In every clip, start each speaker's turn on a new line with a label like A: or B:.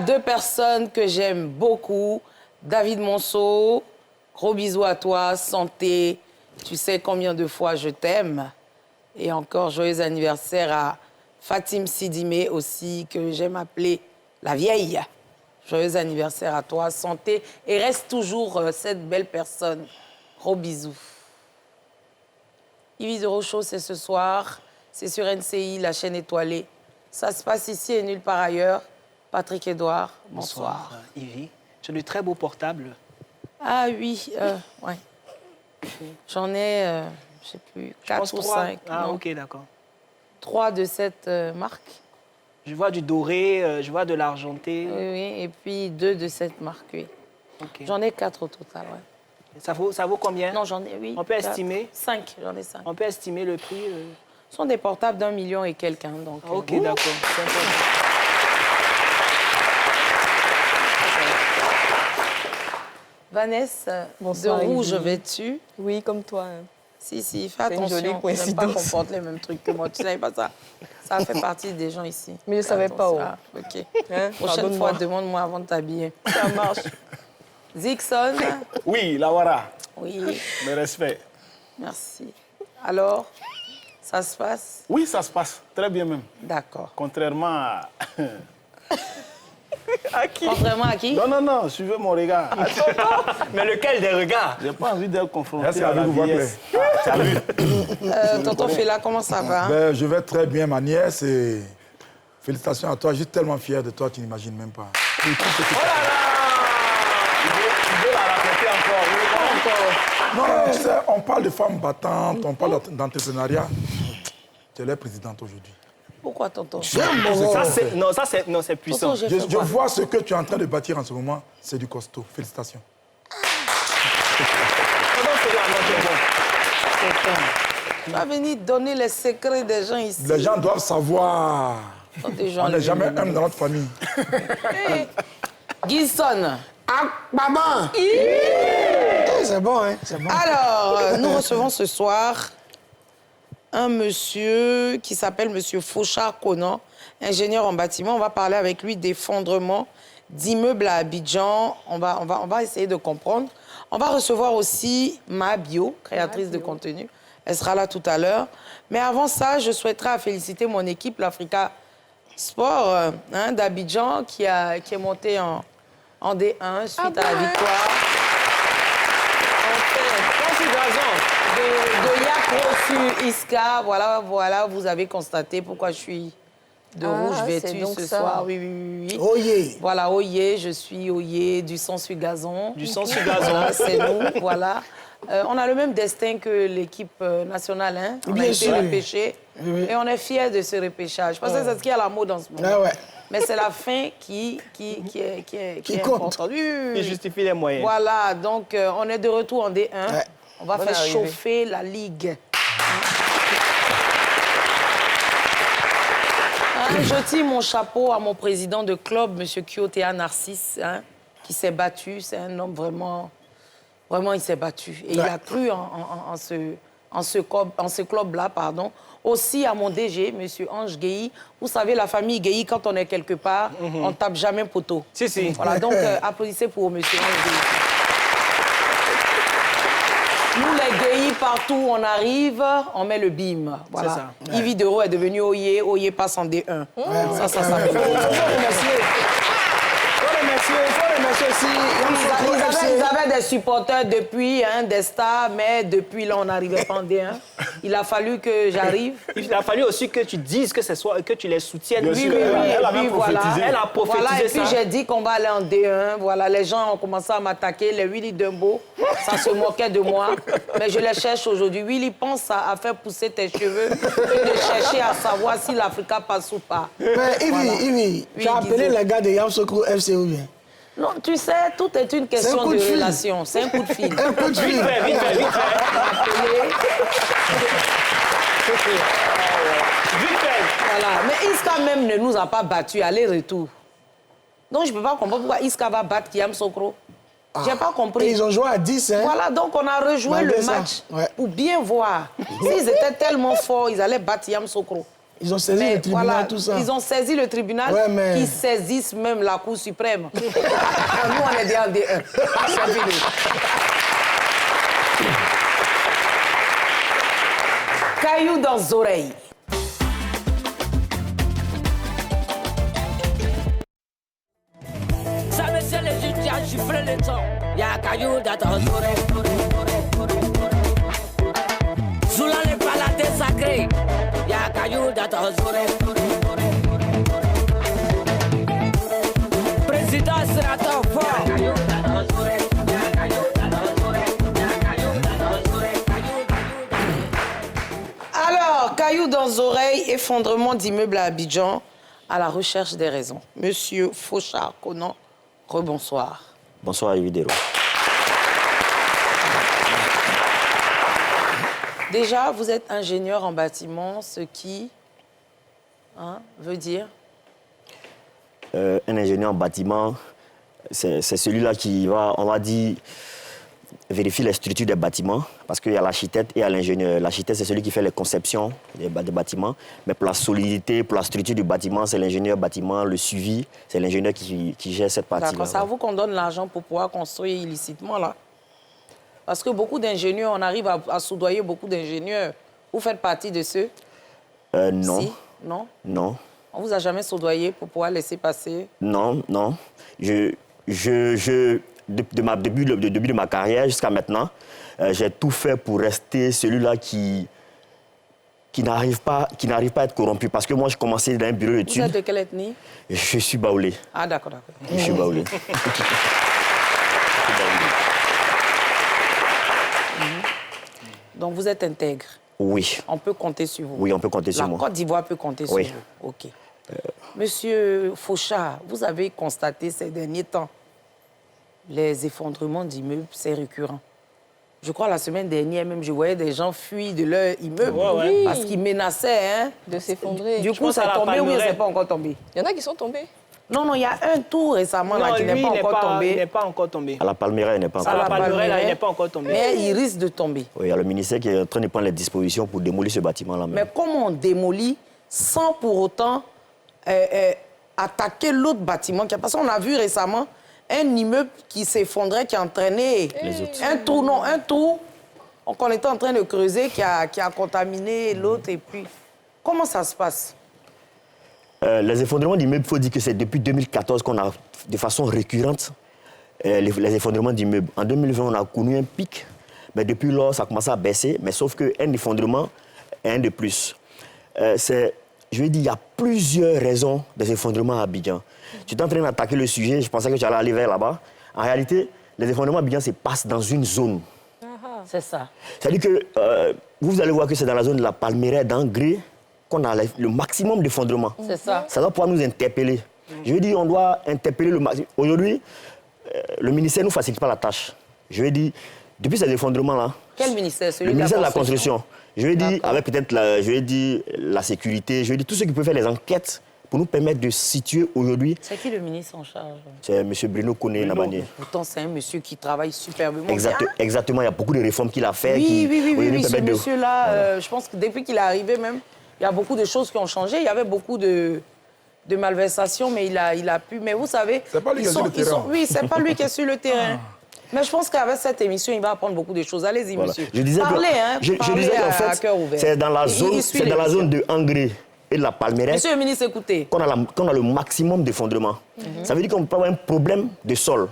A: deux personnes que j'aime beaucoup. David Monceau, gros bisous à toi, santé. Tu sais combien de fois je t'aime. Et encore joyeux anniversaire à Fatim Sidimé aussi, que j'aime appeler la vieille. Joyeux anniversaire à toi, santé. Et reste toujours cette belle personne. Gros bisous. Yves de Rochaud, c'est ce soir. C'est sur NCI, la chaîne étoilée. Ça se passe ici et nulle part ailleurs. Patrick Edouard, bonsoir.
B: Yves, tu as de très beaux portables.
A: Ah oui, ouais. J'en ai, je sais plus, 4 ou 5.
B: Ah,
A: non.
B: ok, d'accord.
A: 3 de cette marque.
B: Je vois du doré, je vois de l'argenté.
A: Oui, oui, et puis 2 de cette marque, oui.
B: Okay.
A: J'en ai 4 au total, ouais.
B: Ça vaut combien?
A: Non, j'en ai, oui.
B: On peut estimer?
A: 5, j'en ai 5.
B: On peut estimer le prix?
A: Ce sont des portables d'1 million et quelqu'un, donc...
B: Ok, d'accord. C'est important.
A: Vanessa,
C: bonsoir,
A: de rouge
C: Yves.
A: Vêtue.
C: Oui, comme toi.
A: Si, fais attention.
C: Une jolie coïncidence.
A: Pas qu'on porte les mêmes trucs que moi. Tu savais pas ça? Ça fait partie des gens ici.
C: Mais je savais pas où.
A: Ah, ok.
C: Hein?
A: Prochaine fois, demande-moi avant de t'habiller. Ça marche. Zixon.
D: Oui, Lawara.
A: Oui.
D: Mes respects.
A: Merci. Alors, ça se passe?
D: Oui, ça se passe. Très bien même.
A: D'accord.
D: Contrairement à...
B: À qui?
A: Contrairement à qui?
D: Non, suivez mon regard.
B: Mais lequel des regards?
D: J'ai pas envie d'être confronté
E: Merci
D: à la
E: vous voit
D: vieillesse.
E: Salut.
A: Tonton Fela, comment ça va?
E: Ben, je vais très bien, ma nièce, et félicitations à toi. Je suis tellement fier de toi, tu n'imagines même pas.
B: Oh là là!
D: Tu veux la raconter encore?
E: Non, tu sais, on parle de femmes battantes, on parle d'entrepreneuriat. Tu es la présidente aujourd'hui.
A: Pourquoi, tonton?
B: Non, c'est puissant.
A: Tonton,
E: Je vois ce que tu es en train de bâtir en ce moment, c'est du costaud. Félicitations.
A: Tu vas venir donner les secrets des gens ici.
E: Les gens doivent savoir.
A: Gens
E: On n'est jamais un dans notre famille.
A: Hey. Gilson.
F: Ah, maman! C'est bon, hein? C'est bon.
A: Alors, nous recevons ce soir un monsieur qui s'appelle monsieur Fauchard Conan, ingénieur en bâtiment. On va parler avec lui d'effondrement d'immeubles à Abidjan. On va essayer de comprendre. On va recevoir aussi Ma Bio, créatrice de contenu. Elle sera là tout à l'heure. Mais avant ça, je souhaiterais féliciter mon équipe, l'Africa Sport d'Abidjan, qui est montée en D1 suite à la victoire. De Yakro sur Iska, voilà, vous avez constaté pourquoi je suis de rouge vêtue ce soir. Oui.
F: Oyez.
A: Voilà, Oyez, je suis Oyez, du sang sur gazon.
B: Du sang sur gazon.
A: Voilà, c'est nous, voilà. On a le même destin que l'équipe nationale, hein. On a été repêchés et on est fiers de ce repêchage. Parce que c'est ce qui est à la mode en ce moment.
F: Ouais.
A: Mais c'est la fin qui est
F: compte.
A: importante. Oui.
B: Il justifie les moyens.
A: Voilà, donc on est de retour en D1.
F: Ouais.
A: On va faire chauffer la Ligue. Je tire mon chapeau à mon président de club, M. Kyotea Narcisse, qui s'est battu. C'est un homme vraiment, il s'est battu. Et il a cru en ce club-là, pardon. Aussi à mon DG, M. Ange Guéhi. Vous savez, la famille Guéhi, quand on est quelque part, on ne tape jamais poteau.
B: Si.
A: Voilà, donc applaudissez pour M. Ange Guéhi. Nous, les Guéhi, partout où on arrive, on met le bim. Voilà.
B: C'est ça.
A: Yves Dero est devenu Oyez, Oyez passe en D1. Ça s'appelle. Ils avaient des supporters depuis, des stars, mais depuis là, on n'arrivait pas en D1. Il a fallu que j'arrive.
B: Il a fallu aussi que tu dises que tu les soutiennes.
A: Oui,
D: Elle a même prophétisé.
B: Elle a prophétisé
A: voilà, et puis
B: ça.
A: j'ai dit qu'on va aller en D1. Voilà, les gens ont commencé à m'attaquer. Les Willy Dumbo, ça se moquait de moi. Mais je les cherche aujourd'hui. Willy, pense à faire pousser tes cheveux et de chercher à savoir si l'Africa passe ou pas.
F: Mais Yves, tu as appelé les gars de Yamoussoukro FC ou bien?
A: Non, tu sais, tout est une question de relation. C'est un coup de fil.
F: Un coup de fil.
B: Vite fait.
A: Voilà. Mais Iska même ne nous a pas battus aller-retour. Donc je ne peux pas comprendre pourquoi Iska va battre Yamoussoukro. J'ai pas compris.
F: Et ils ont joué à 10, hein?
A: Voilà, donc on a rejoué le match pour bien voir. S'ils étaient tellement forts, ils allaient battre Yamoussoukro.
F: Ils ont saisi
A: Mais
F: le tribunal,
A: voilà,
F: tout ça.
A: Ils ont saisi le tribunal,
F: Ouais, mais-
A: qui saisissent même la Cour suprême. Nous, on est des en D1. Caillou dans les oreilles.
G: Ça, monsieur le juge, tu as giflé le temps. Y'a caillou dans ton oreille. Zoula les palades sacrés. Y'a caillou dans ton oreille. Président sera ton fort.
A: Alors, caillou dans les oreilles, effondrement d'immeubles à Abidjan, à la recherche des raisons. Monsieur Fauchard Conan, rebonsoir.
H: Bonsoir, Evidero.
A: Déjà, vous êtes ingénieur en bâtiment, ce qui veut dire
H: Un ingénieur en bâtiment, c'est celui-là qui va, on va dire, vérifier les structures des bâtiments, parce qu'il y a l'architecte et il y a l'ingénieur. L'architecte, c'est celui qui fait les conceptions des bâtiments, mais pour la solidité, pour la structure du bâtiment, c'est l'ingénieur bâtiment, le suivi, c'est l'ingénieur qui gère cette partie-là.
A: D'accord, c'est à vous qu'on donne l'argent pour pouvoir construire illicitement, là. Parce que beaucoup d'ingénieurs, on arrive à soudoyer beaucoup d'ingénieurs. Vous faites partie de ceux?
H: Non.
A: Si? Non?
H: Non.
A: On vous a jamais soudoyé pour pouvoir laisser passer?
H: Non, non. Depuis le début de ma carrière jusqu'à maintenant, j'ai tout fait pour rester celui-là qui n'arrive pas à être corrompu. Parce que moi, je commençais dans un bureau
A: Vous
H: d'études.
A: êtes de quelle ethnie?
H: Je suis baoulé.
A: Ah, d'accord, d'accord.
H: Je suis baoulé.
A: Donc, vous êtes intègre.
H: Oui.
A: On peut compter sur vous.
H: Oui, on peut compter sur
A: La
H: moi.
A: Côte d'Ivoire peut compter
H: Oui.
A: sur vous. OK. Monsieur Fauchard, vous avez constaté ces derniers temps les effondrements d'immeubles, c'est récurrent. Je crois la semaine dernière, même, je voyais des gens fuir de leur immeuble parce qu'ils menaçaient. Hein,
C: De s'effondrer.
A: Du coup, c'est tombé ou c'est pas encore tombé?
C: Il y en a qui sont tombés.
A: Non, non, il y a un tout récemment là,
B: Non,
A: qui
B: lui,
A: n'est pas
B: il
A: encore
B: il
A: tombé.
B: n'est pas encore tombé.
H: À la Palmeraie, il n'est pas
B: À
H: encore.
B: la Palmeraie, là, il
A: Palmeraie,
B: n'est pas encore tombé.
A: Mais il risque de tomber.
H: Oui, il y a le ministère qui est en train de prendre les dispositions pour démolir ce bâtiment-là.
A: Mais comment on démolit sans pour autant attaquer l'autre bâtiment? Parce qu'on a vu récemment un immeuble qui s'effondrait, qui entraînait un trou, non, un trou qu'on était en train de creuser, qui a contaminé l'autre. Et puis, comment ça se passe?
H: Les effondrements d'immeubles, il faut dire que c'est depuis 2014 qu'on a, de façon récurrente, les effondrements d'immeubles. En 2020, on a connu un pic, mais depuis lors, ça a commencé à baisser. Mais sauf qu'un effondrement est un de plus. Je veux dire, il y a plusieurs raisons des effondrements à Abidjan. Tu es en train d'attaquer le sujet, je pensais que tu allais aller vers là-bas. En réalité, les effondrements à Abidjan se passent dans une zone.
A: C'est ça.
H: C'est-à-dire que vous allez voir que c'est dans la zone de la Palmeraie, d'Angré, qu'on a le maximum d'effondrement.
A: C'est ça.
H: Ça doit pouvoir nous interpeller. Je veux dire, on doit interpeller le maximum. Aujourd'hui, le ministère ne nous facilite pas la tâche. Je veux dire, depuis ces effondrements-là...
A: Quel ministère? Celui
H: Le ministère de la
A: Construction.
H: Construction. Je veux dire, avec peut-être la sécurité, je veux dire, tous ceux qui peuvent faire les enquêtes pour nous permettre de situer aujourd'hui.
A: C'est qui le ministre en charge?
H: C'est M. Bruno Koné-Nabanié.
A: Pourtant, c'est un monsieur qui travaille superbement bien.
H: Exactement, il y a beaucoup de réformes qu'il a fait.
A: Oui, ce monsieur-là, je pense que depuis qu'il est arrivé même, il y a beaucoup de choses qui ont changé. Il y avait beaucoup de malversations, mais il a pu... Mais vous savez...
E: C'est pas lui qui est sur le terrain.
A: Oui, c'est pas lui qui est sur le terrain. Mais je pense qu'avec cette émission, il va apprendre beaucoup de choses. Allez-y,
H: Voilà.
A: monsieur.
H: Je disais
A: parlez, hein,
H: je
A: parlez
H: disais qu'en
A: à
H: fait,
A: cœur ouvert.
H: c'est dans la zone,
A: Il
H: dans la zone de Angré et de la Palmeraie
A: Monsieur le ministre, écoutez.
H: qu'on a le maximum d'effondrement. Ça veut dire qu'on peut avoir un problème de sol.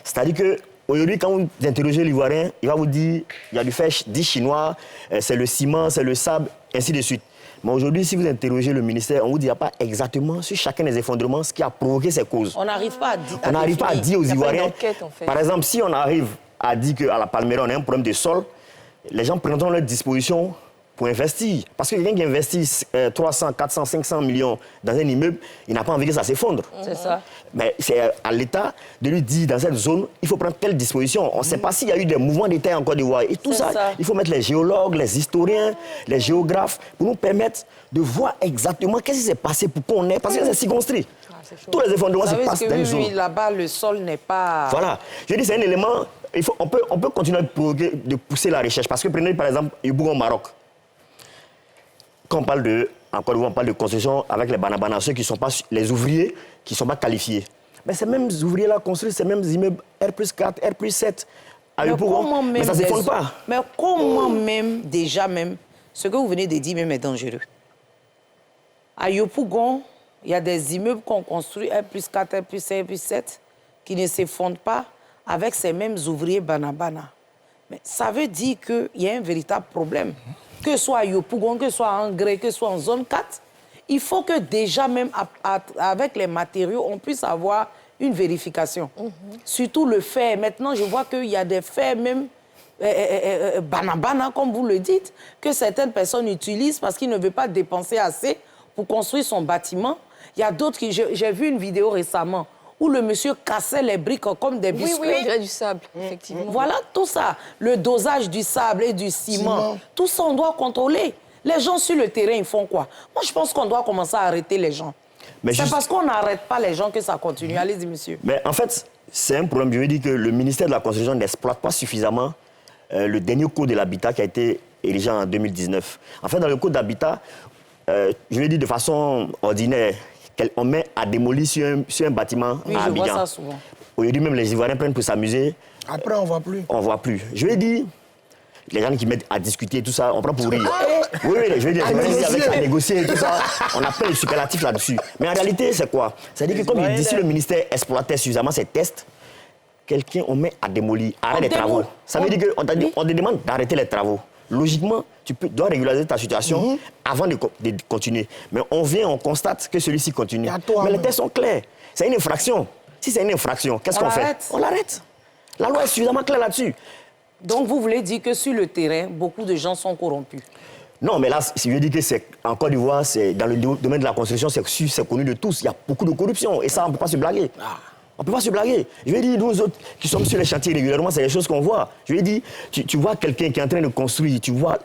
H: C'est-à-dire que aujourd'hui, quand vous interrogez l'Ivoirien, il va vous dire il y a du fer dit chinois, c'est le ciment, c'est le sable, ainsi de suite. Mais aujourd'hui, si vous interrogez le ministère, on vous dira pas exactement sur chacun des effondrements ce qui a provoqué ces causes.
A: On n'arrive pas à dire.
H: On n'arrive pas à dire aux
C: Il y a pas
H: Ivoiriens.
C: d'enquête, en fait.
H: Par exemple, si on arrive à dire qu'à la Palmeraie, on a un problème de sol, les gens prendront leurs dispositions pour investir. Parce que quelqu'un qui investit 300, 400, 500 millions dans un immeuble, il n'a pas envie que ça s'effondre.
A: C'est ça.
H: Mais c'est à l'État de lui dire, dans cette zone, il faut prendre telle disposition. On ne sait pas s'il y a eu des mouvements d'État en Côte d'Ivoire. Et tout ça, il faut mettre les géologues, les historiens, les géographes, pour nous permettre de voir exactement qu'est-ce qui s'est passé pour qu'on ait... Parce que c'est circonscrit. Tous les effondrements se passent dans une zone.
A: Là-bas, le sol n'est pas...
H: Voilà. Je dis, c'est un élément... On peut continuer de pousser la recherche. Parce que prenez par exemple Yboug au Maroc. Quand on parle de en Côte d'Ivoire, on parle de construction avec les banabana, ceux qui ne sont pas les ouvriers qui ne sont pas qualifiés. Mais ces mêmes ouvriers-là construisent ces mêmes immeubles R+4, R+7. Mais ça ne s'effondre pas.
A: Mais comment même, déjà même, ce que vous venez de dire même est dangereux. À Yopougon, il y a des immeubles qu'on construit R+4, R+5, R+7 qui ne s'effondrent pas avec ces mêmes ouvriers banabana. Mais ça veut dire qu'il y a un véritable problème. Que ce soit à Yopougon, que ce soit en Gré, que ce soit en zone 4, il faut que déjà même avec les matériaux, on puisse avoir une vérification. Surtout le fer. Maintenant, je vois qu'il y a des fers même banabana, comme vous le dites, que certaines personnes utilisent parce qu'ils ne veulent pas dépenser assez pour construire son bâtiment. Il y a d'autres qui... J'ai vu une vidéo récemment où le monsieur cassait les briques comme des biscuits.
C: Oui, on dirait du sable, effectivement.
A: Voilà, tout ça. Le dosage du sable et du ciment. Tout ça, on doit contrôler. Les gens sur le terrain, ils font quoi? Moi, je pense qu'on doit commencer à arrêter les gens. C'est parce qu'on n'arrête pas les gens que ça continue. Allez-y, monsieur.
H: Mais en fait, c'est un problème. Je veux dire que le ministère de la Construction n'exploite pas suffisamment le dernier code de l'habitat qui a été érigé en 2019. En fait, dans le code d'habitat, je veux dire de façon ordinaire, on met à démolir sur un bâtiment à Abidjan.
A: Je vois ça souvent.
H: Aujourd'hui, même les Ivoiriens prennent pour s'amuser.
F: Après, on ne voit plus.
H: On ne voit plus. Je veux dire, les gens qui mettent à discuter tout ça, on prend pour rire. Oui, je veux dire, à négocier et tout ça, on appelle les superlatifs là-dessus. Mais en réalité, c'est quoi? C'est-à-dire que comme il dit, si le ministère exploitait suffisamment ces tests, quelqu'un, on met à démolir, arrête les travaux. Ça veut dire qu'on te demande d'arrêter les travaux. Logiquement, tu dois régulariser ta situation avant de continuer. Mais on vient, on constate que celui-ci continue. Mais les tests sont clairs. C'est une infraction. Si c'est une infraction, qu'est-ce qu'on fait? On l'arrête. La loi est suffisamment claire là-dessus.
A: Donc, vous voulez dire que sur le terrain, beaucoup de gens sont corrompus?
H: Non, mais là, je veux dire que c'est en Côte d'Ivoire, dans le domaine de la construction, c'est connu de tous. Il y a beaucoup de corruption. Et ça, on ne peut pas se blaguer. On ne peut pas se blaguer. Je veux dire, nous autres qui sommes sur les chantiers régulièrement, c'est les choses qu'on voit. Je veux dire, tu vois quelqu'un qui est en train de construire, tu vois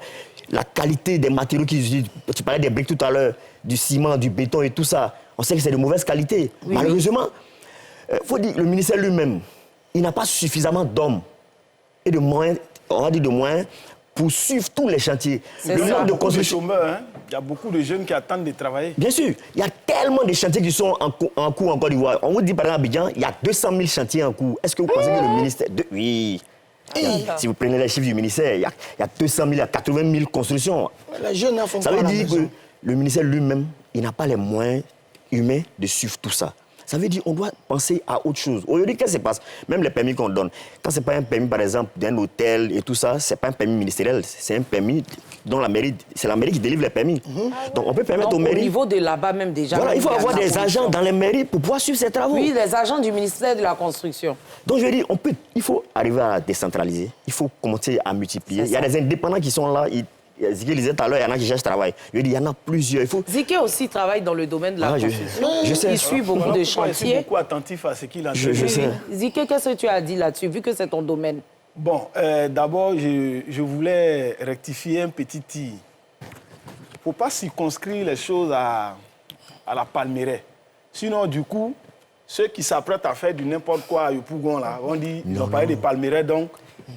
H: la qualité des matériaux qu'ils utilisent. Tu parlais des briques tout à l'heure, du ciment, du béton et tout ça. On sait que c'est de mauvaise qualité. Oui, malheureusement, faut dire, le ministère lui-même, il n'a pas suffisamment d'hommes et de moyens, on va dire de moyens, pour suivre tous les chantiers.
D: Le nombre de constructions, il y a beaucoup de jeunes qui attendent de travailler.
H: Bien sûr, il y a tellement de chantiers qui sont en cours en Côte d'Ivoire. On vous dit par exemple à Abidjan, il y a 200 000 chantiers en cours. Est-ce que vous pensez que le ministère... Oui. Si vous prenez les chiffres du ministère, il y a 200 000, il y a 80 000 constructions.
F: Les jeunes font
H: ça veut dire que le ministère lui-même, il n'a pas les moyens humains de suivre tout ça. Ça veut dire qu'on doit penser à autre chose. Aujourd'hui, qu'est-ce qui se passe? Même les permis qu'on donne. Quand ce n'est pas un permis, par exemple, d'un hôtel et tout ça, ce n'est pas un permis ministériel. C'est un permis dont la mairie... C'est la mairie qui délivre les permis. Donc, on peut permettre aux mairies...
A: Au niveau de là-bas, même déjà...
H: Voilà, il faut avoir des agents dans les mairies pour pouvoir suivre ces travaux.
A: Oui, les agents du ministère de la Construction.
H: Donc, je veux dire, il faut arriver à décentraliser. Il faut commencer à multiplier. Il y a des indépendants qui sont là... Ziké disait tout à l'heure, il y en a qui cherchent travail. Je dis, il y en a plusieurs.
A: Ziké aussi travaille dans le domaine de la construction.
H: Je sais.
A: Il suit beaucoup de chantiers.
D: Je suis beaucoup attentif à ce qu'il a dit.
H: Je sais.
A: Ziké, qu'est-ce que tu as dit là-dessus, vu que c'est ton domaine?
D: Bon, d'abord, je voulais rectifier un petit tir. Il ne faut pas circonscrire les choses à la Palmeraie. Sinon, du coup, ceux qui s'apprêtent à faire du n'importe quoi à Yopougon, là, on dit, ils ont parlé de Palmeraie, donc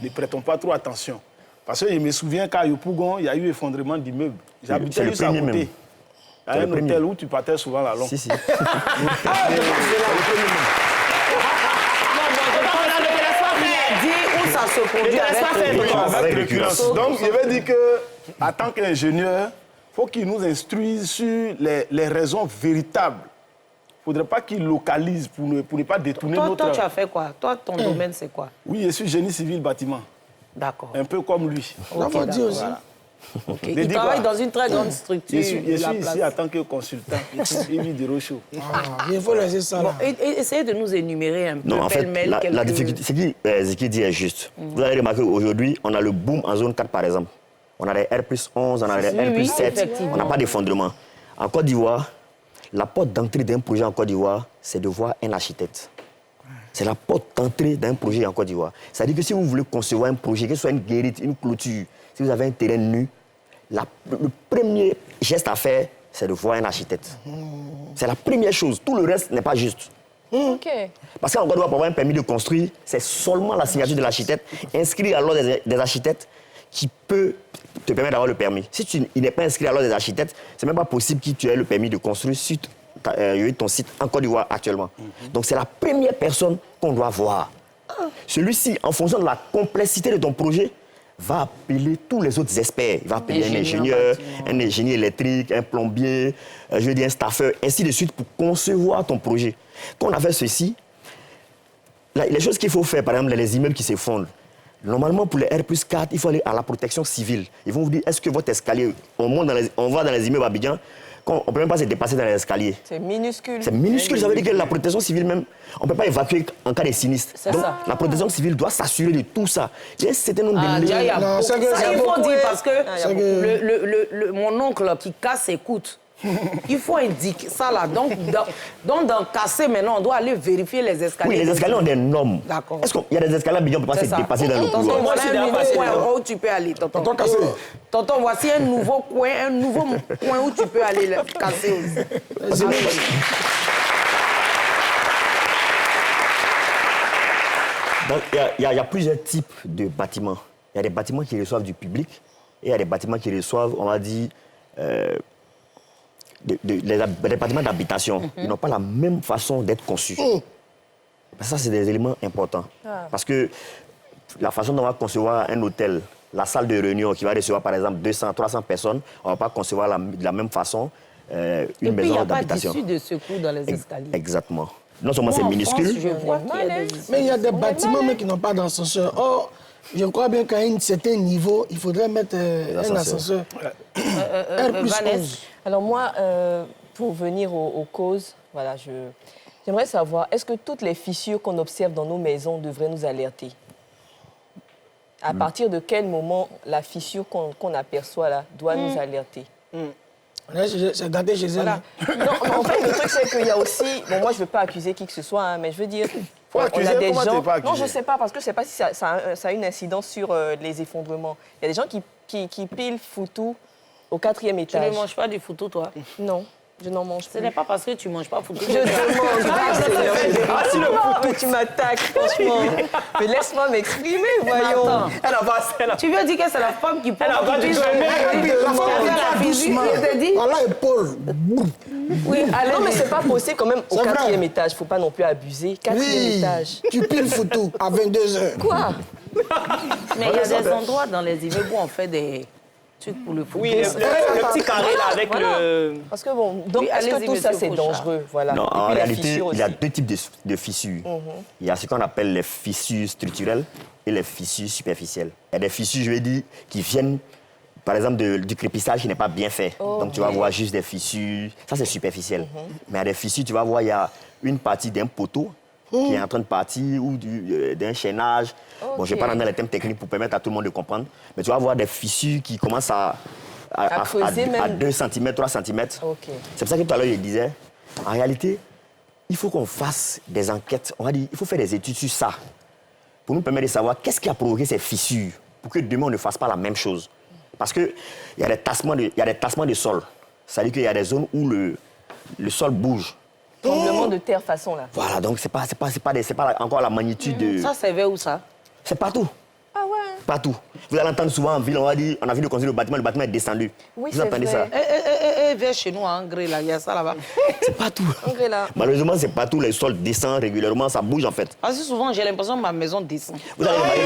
D: ne prêtons pas trop attention. Parce que je me souviens qu'à Yopougon, il y a eu effondrement d'immeubles. J'habitais juste à côté. Il y a un hôtel où tu partais souvent la longue.
H: Si.
A: Où ça se produit
D: avec récurrence. Donc, je vais dire que, en tant qu'ingénieur, il faut qu'il nous instruise sur les raisons véritables. Il ne faudrait pas qu'il localise pour ne pas détourner notre...
A: Toi, tu as fait quoi? Toi, ton domaine, c'est quoi?
D: Oui, je suis génie civil bâtiment.
A: D'accord.
D: Un peu comme lui.
A: Okay,
F: dit aussi.
D: Voilà.
A: Okay. Il travaille dans une très grande structure.
D: Je suis ici en tant que consultant. Émile de Rochaud.
F: Il faut laisser ça là.
A: Essayez de nous énumérer un peu.
H: Non, en fait, la difficulté, ce que Ziké dit est juste. Vous avez remarqué qu'aujourd'hui, on a le boom en zone 4, par exemple. On a les R+11, on a les R+7, on n'a pas d'effondrement. En Côte d'Ivoire, la porte d'entrée d'un projet en Côte d'Ivoire, c'est de voir un architecte. C'est la porte d'entrée d'un projet en Côte d'Ivoire. C'est-à-dire que si vous voulez concevoir un projet, que ce soit une guérite, une clôture, si vous avez un terrain nu, le premier geste à faire, c'est de voir un architecte. C'est la première chose. Tout le reste n'est pas juste. Parce qu'en Côte d'Ivoire, pour avoir un permis de construire, c'est seulement la signature de l'architecte, inscrit à l'ordre des architectes, qui peut te permettre d'avoir le permis. Si il n'est pas inscrit à l'ordre des architectes, c'est même pas possible que tu aies le permis de construire sur ton site en Côte d'Ivoire actuellement. Donc c'est la première personne qu'on doit voir. Celui-ci, en fonction de la complexité de ton projet, va appeler tous les autres experts. Il va appeler un ingénieur électrique, un plombier, un staffeur, ainsi de suite, pour concevoir ton projet. Quand on a fait ceci, les choses qu'il faut faire, par exemple, les immeubles qui s'effondrent, normalement, pour les R+4, il faut aller à la protection civile. Ils vont vous dire, est-ce que votre escalier, on va dans les immeubles à Abidjan, on ne peut même pas se dépasser dans les escaliers.
C: C'est minuscule.
H: C'est minuscule, ça veut dire que la protection civile même, on ne peut pas évacuer en cas de sinistre. Donc,
C: ça.
H: la protection civile doit s'assurer de tout ça. Il y a un certain nombre de...
A: Déjà, il y a
F: Non,
A: beaucoup.
F: c'est que-
A: Ça, il faut dire parce que
F: C'est que-
A: mon oncle qui casse écoute. Il faut indiquer ça là. Donc, dans casser maintenant, on doit aller vérifier les escaliers.
H: Oui, les escaliers ont des normes.
A: D'accord.
H: Est-ce qu'il y a des escaliers à Abidjan, on ne peut pas
A: C'est
H: se
A: ça.
H: dépasser dans le
A: Tonton,
H: couloir.
A: voilà
B: je suis
A: un
B: déjà
A: nouveau
B: passé
A: coin
B: là.
A: où tu peux aller, tonton.
E: Tonton cassé.
A: Tonton, voici un nouveau coin où tu peux aller le casser aussi.
H: Donc, il y a plusieurs types de bâtiments. Il y a des bâtiments qui reçoivent du public et il y a des bâtiments qui reçoivent, on va dire, les bâtiments d'habitation. Ils n'ont pas la même façon d'être conçus. Ça, c'est des éléments importants. Parce que la façon dont on va concevoir un hôtel, la salle de réunion qui va recevoir, par exemple, 200, 300 personnes, on ne va pas concevoir de la même façon une
A: Et puis, il n'y
H: maison
A: a pas
H: d'habitation.
A: d'issue de secours dans les escaliers.
H: Exactement. Non seulement
A: Moi,
H: c'est
A: en
H: minuscule,
A: France, je vois qu'il y a des...
F: Mais il y a des bâtiments même qui n'ont pas d'ascenseur. Or, je crois bien qu'à un certain niveau, il faudrait mettre un ascenseur.
A: Vanessa.
F: R+11.
C: Alors moi, pour venir aux causes, voilà, j'aimerais savoir, est-ce que toutes les fissures qu'on observe dans nos maisons devraient nous alerter? À partir de quel moment la fissure qu'on aperçoit là doit nous alerter?
F: Là, c'est gardé chez elle.
C: Voilà. Non, en fait, le truc, c'est qu'il y a aussi... Bon, moi, je ne veux pas accuser qui que ce soit, hein, mais je veux dire...
D: Faut accuser, comment t'es pas
C: Non, je
D: accusé?
C: ne sais pas, parce que je ne sais pas si ça a une incidence sur les effondrements. Il y a des gens qui pilent foutou au 4e
A: Tu ne
C: étage.
A: manges pas du foutou, toi?
C: Non, je n'en mange
A: Ce
C: plus.
A: n'est pas parce que tu ne manges pas foutou.
C: Je demande, Seigneur. Non, mais tu m'attaques, franchement. Mais laisse-moi m'exprimer, voyons.
A: Attends.
B: Elle a pas... Elle a...
A: Tu veux dire que c'est la femme qui
B: Elle a pas du tout aimé.
F: La femme
A: Elle
F: qui
A: a
F: va
A: la
F: doucement.
A: fissure, je te dis.
F: Voilà, épaule.
A: Oui, allez.
C: Non, mais c'est pas possible quand même au
F: C'est vrai.
C: 4e étage. Faut pas non plus abuser. 4e
F: Oui,
C: étage.
F: tu piles photo à 22h.
C: Quoi?
A: Mais il y a des endroits dans les immeubles où on fait des trucs pour le foot.
B: Oui, le petit carré là avec
C: Voilà.
B: le...
C: Parce que bon, donc
A: Oui,
C: est-ce que
A: allez-y,
C: tout ça
A: monsieur
C: c'est
A: Fauchard.
C: dangereux, voilà.
H: Non,
C: Et
H: en
C: puis les
H: réalité,
C: fissures
H: il y a
C: aussi.
H: deux types de fissures. Il y a ce qu'on appelle les fissures structurelles et les fissures superficielles. Il y a des fissures, je vais dire, qui viennent, par exemple, du crépissage qui n'est pas bien fait. Donc, tu vas voir juste des fissures. Ça, c'est superficiel. Mais il y a des fissures, tu vas voir, il y a une partie d'un poteau qui est en train de partir ou d'un chaînage. Bon, je ne vais pas rentrer dans les thèmes techniques pour permettre à tout le monde de comprendre. Mais tu vas voir des fissures qui commencent à
C: creuser même.
H: 2 cm, 3 cm.
C: Ok.
H: C'est pour ça que tout à l'heure, je disais, en réalité, il faut qu'on fasse des enquêtes. On va dire, il faut faire des études sur ça pour nous permettre de savoir qu'est-ce qui a provoqué ces fissures pour que demain, on ne fasse pas la même chose. Parce qu'il y a des tassements de sol. C'est-à-dire qu'il y a des zones où le sol bouge.
C: Tremblement de terre façon là.
H: Voilà, donc c'est pas encore la magnitude de...
A: Ça, c'est vers où ça?
H: C'est partout.
C: Ah ouais.
H: Partout. Vous allez entendre souvent en ville, on va dire, on a vu de construire le bâtiment est descendu.
C: Oui,
H: vous
C: c'est
H: entendez
C: vrai.
H: ça?
A: Vers chez nous, à Angré, là, il y a ça là-bas.
H: C'est partout.
C: André là.
H: Malheureusement, c'est partout. Les sols descendent régulièrement, ça bouge en fait.
A: Parce que souvent, j'ai l'impression que ma maison descend.
H: Vous allez remarquer-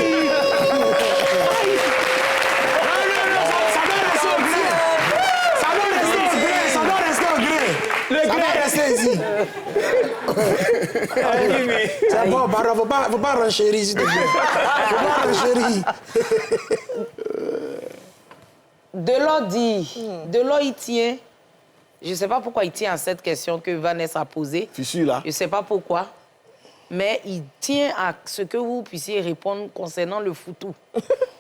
F: Ça doit rester au gré. Ça doit rester ici. C'est bon, Barra, faut pas renchérir, s'il te plaît. Faut pas renchérir.
A: Delors dit, Delors, il tient. Je ne sais pas pourquoi il tient à cette question que Vanessa a posée.
D: Fissure là.
A: Je ne sais pas pourquoi. Mais il tient à ce que vous puissiez répondre concernant le foutou.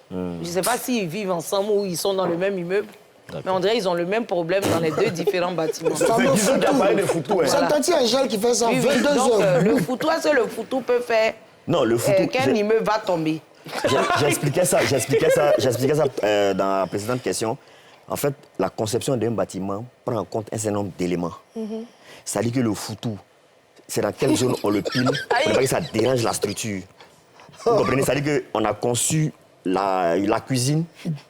A: Je ne sais pas s'ils vivent ensemble ou ils sont dans le même immeuble. Mais on dirait qu'ils ont le même problème dans les deux différents bâtiments.
F: Ça me
D: Disons qu'il y a parlé de
F: fout.
D: foutou. Hein.
F: C'est Tati Angèle qui fait ça,
A: Oui, oui,
F: 22
A: donc,
F: heures.
A: le foutou, est-ce que le foutou peut faire
H: Non, le foutou...
A: qu'un immeuble va tomber?
H: J'expliquais ça dans la précédente question. En fait, la conception d'un bâtiment prend en compte un certain nombre d'éléments. C'est-à-dire que le foutou, c'est dans quelle zone on le pile, pour pas que ça dérange la structure. Vous comprenez? C'est-à-dire qu'on a conçu la cuisine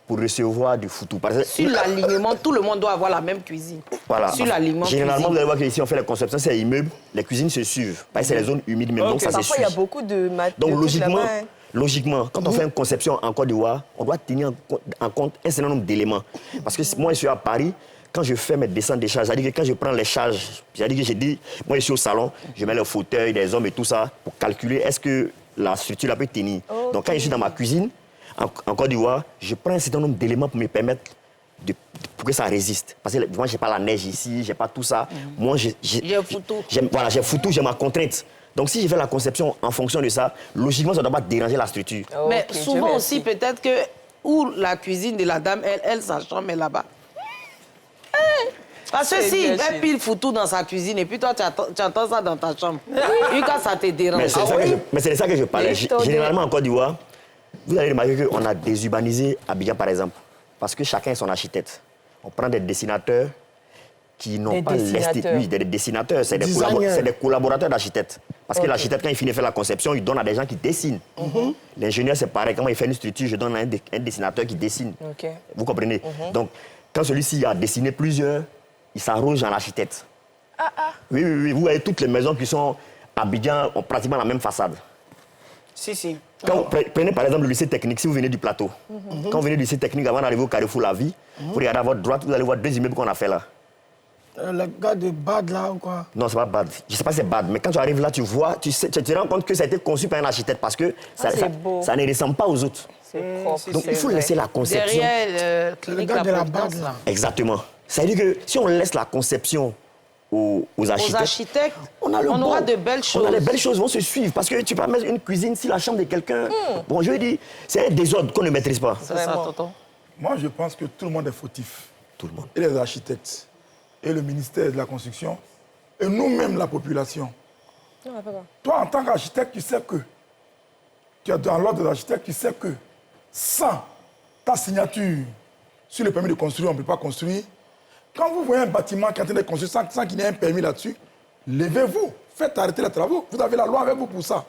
H: pour recevoir du foutou. Parce que,
A: Sur l'alignement, tout le monde doit avoir la même cuisine.
H: voilà.
A: Sur l'alignement
H: Généralement,
A: cuisine.
H: vous allez voir qu'ici, on fait les conceptions, c'est immeubles, les cuisines se suivent. Parce que c'est les zones humides même, donc ça se
C: Parfois, il y a
H: suit.
C: beaucoup de
H: Donc, logiquement,
C: là-bas, hein.
H: logiquement, quand on fait une conception en Côte d'Ivoire, on doit tenir en compte un certain nombre d'éléments. Parce que moi, je suis à Paris, quand je fais mes descentes des charges, c'est-à-dire que quand je prends les charges, c'est-à-dire que je dis, moi, je suis au salon, je mets le fauteuil, les hommes et tout ça, pour calculer est-ce que la structure là peut tenir. Donc, quand je suis dans ma cuisine, en Côte d'Ivoire, je prends un certain nombre d'éléments pour me permettre pour que ça résiste. Parce que moi, je n'ai pas la neige ici, je n'ai pas tout ça. Moi, j'ai
A: foutu.
H: Voilà, j'ai foutu, j'ai ma contrainte. Donc, si je fais la conception en fonction de ça, logiquement, ça ne doit pas déranger la structure.
A: Mais
C: Ok,
A: souvent
C: je
A: aussi, peut-être que où la cuisine de la dame, elle sa chambre est là-bas. Parce que
C: C'est
A: si
C: bien
A: elle
C: sûr.
A: pile foutu dans sa cuisine et puis toi, tu entends ça dans ta chambre, vu quand ça te dérange.
H: Mais c'est de ça que je parlais.
C: Les taux de-
H: Généralement, en Côte d'Ivoire, vous allez remarquer qu'on a désurbanisé Abidjan, par exemple. Parce que chacun est son architecte. On prend des dessinateurs qui n'ont
C: Des
H: pas l'esthétique.
C: dessinateurs.
H: Oui, des dessinateurs, c'est
F: Designers.
H: des collaborateurs d'architectes. Parce que
C: Ok.
H: l'architecte, quand il finit de faire la conception, il donne à des gens qui dessinent. L'ingénieur, c'est pareil. Quand il fait une structure, je donne à un dessinateur qui dessine.
C: Ok.
H: Vous comprenez? Donc, quand celui-ci a dessiné plusieurs, il s'arroge en architecte. Oui, oui, oui. Vous voyez, toutes les maisons qui sont à Abidjan ont pratiquement la même façade.
B: Si.
H: Quand vous prenez par exemple le lycée technique, si vous venez du plateau, quand vous venez du lycée technique, avant d'arriver au Carrefour La Vie, vous regardez à votre droite, vous allez voir 2 immeubles qu'on a fait là.
F: Le gars de Bad, là, ou quoi?
H: Non, c'est pas bad. Je sais pas si c'est bad, mais quand tu arrives là, tu vois, tu te rends compte que ça a été conçu par un architecte parce que
C: c'est beau.
H: ça ne ressemble pas aux autres.
C: C'est propre.
H: Donc il faut
C: c'est
H: laisser
C: vrai.
H: la conception.
A: Derrière
F: Le
A: clinique
F: gars de la
A: Providence,
F: Bad, là.
H: Exactement. C'est-à-dire que si on laisse la conception aux
A: Aux
H: architectes,
A: architectes,
H: on aura
A: de belles choses.
H: Les belles choses vont se suivre. Parce que tu peux mettre une cuisine si la chambre de quelqu'un. Bon, je veux dire, c'est un désordre qu'on ne maîtrise pas.
A: C'est ça, tonton.
E: Moi, je pense que tout le monde est fautif.
H: Tout le monde.
E: Et les architectes, et le ministère de la Construction, et nous-mêmes, la population. Toi, en tant qu'architecte, tu sais que, tu es dans l'ordre de l'architecte, tu sais que sans ta signature sur le permis de construire, on ne peut pas construire. Quand vous voyez un bâtiment qui est en train de construire sans qu'il y ait un permis là-dessus, levez-vous, faites arrêter les travaux. Vous avez la loi avec vous pour ça.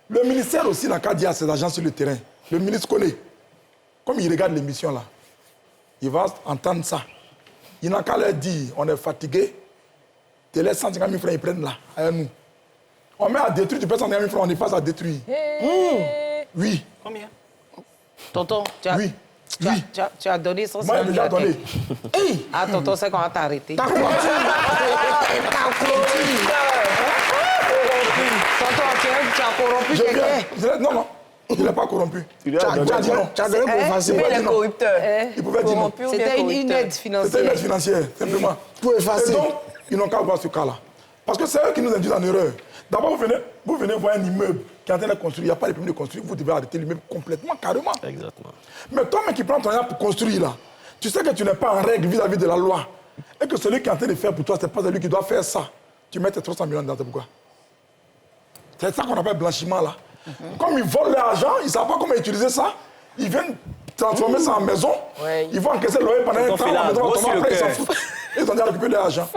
E: Le ministère aussi n'a qu'à dire à ses agents sur le terrain. Le ministre connaît. Comme il regarde l'émission là, il va entendre ça. Il n'a qu'à leur dire, on est fatigué, te laisse 150 000 francs, ils prennent là, avec nous. On met à détruire, tu peux 150 000 francs, on est face à détruire. Oui,
B: Combien?
A: Tonton,
E: oui,
A: tu as-
E: oui.
A: tu as donné 150
E: Moi, j'ai déjà donné.
F: Hey!
A: Ah, tonton, c'est qu'on va t'arrêter.
F: T'as corrompu! T'as corrompu!
A: Tonton, tu as corrompu
E: Je
A: quelqu'un.
E: viens. Non, je ne l'ai pas corrompu.
F: Tu as
E: dit non.
F: donné pour effacer.
C: Mais les
E: non.
C: corrupteurs.
E: Il pouvait dire non.
C: Corrompus ou bien
A: C'était une
C: corrupteurs.
A: aide
E: C'était une
A: financière.
E: aide financière, simplement.
F: Pour effacer.
E: Et donc, ils n'ont qu'à voir ce cas-là. Parce que c'est eux qui nous induisent en erreur. D'abord, vous venez voir un immeuble qui est en train de construire, il n'y a pas les permis de construire, vous devez arrêter l'immeuble complètement, carrément.
H: Exactement.
E: Mais toi-même qui prends ton argent pour construire là, tu sais que tu n'es pas en règle vis-à-vis de la loi. Et que celui qui est en train de faire pour toi, ce n'est pas celui qui doit faire ça. Tu mets tes 300 millions dedans, c'est pourquoi? C'est ça qu'on appelle blanchiment là. Comme ils volent leur argent, ils ne savent pas comment utiliser ça. Ils viennent transformer ça en maison.
C: Ouais.
E: Ils vont encaisser le loyer pendant un
B: Ils ont
E: temps.
B: fait la
E: la maison va
B: brosse
E: tomber,
B: sur le
E: après, ils s'en
B: cœur.
E: foutent. Ils ont déjà récupéré leur argent.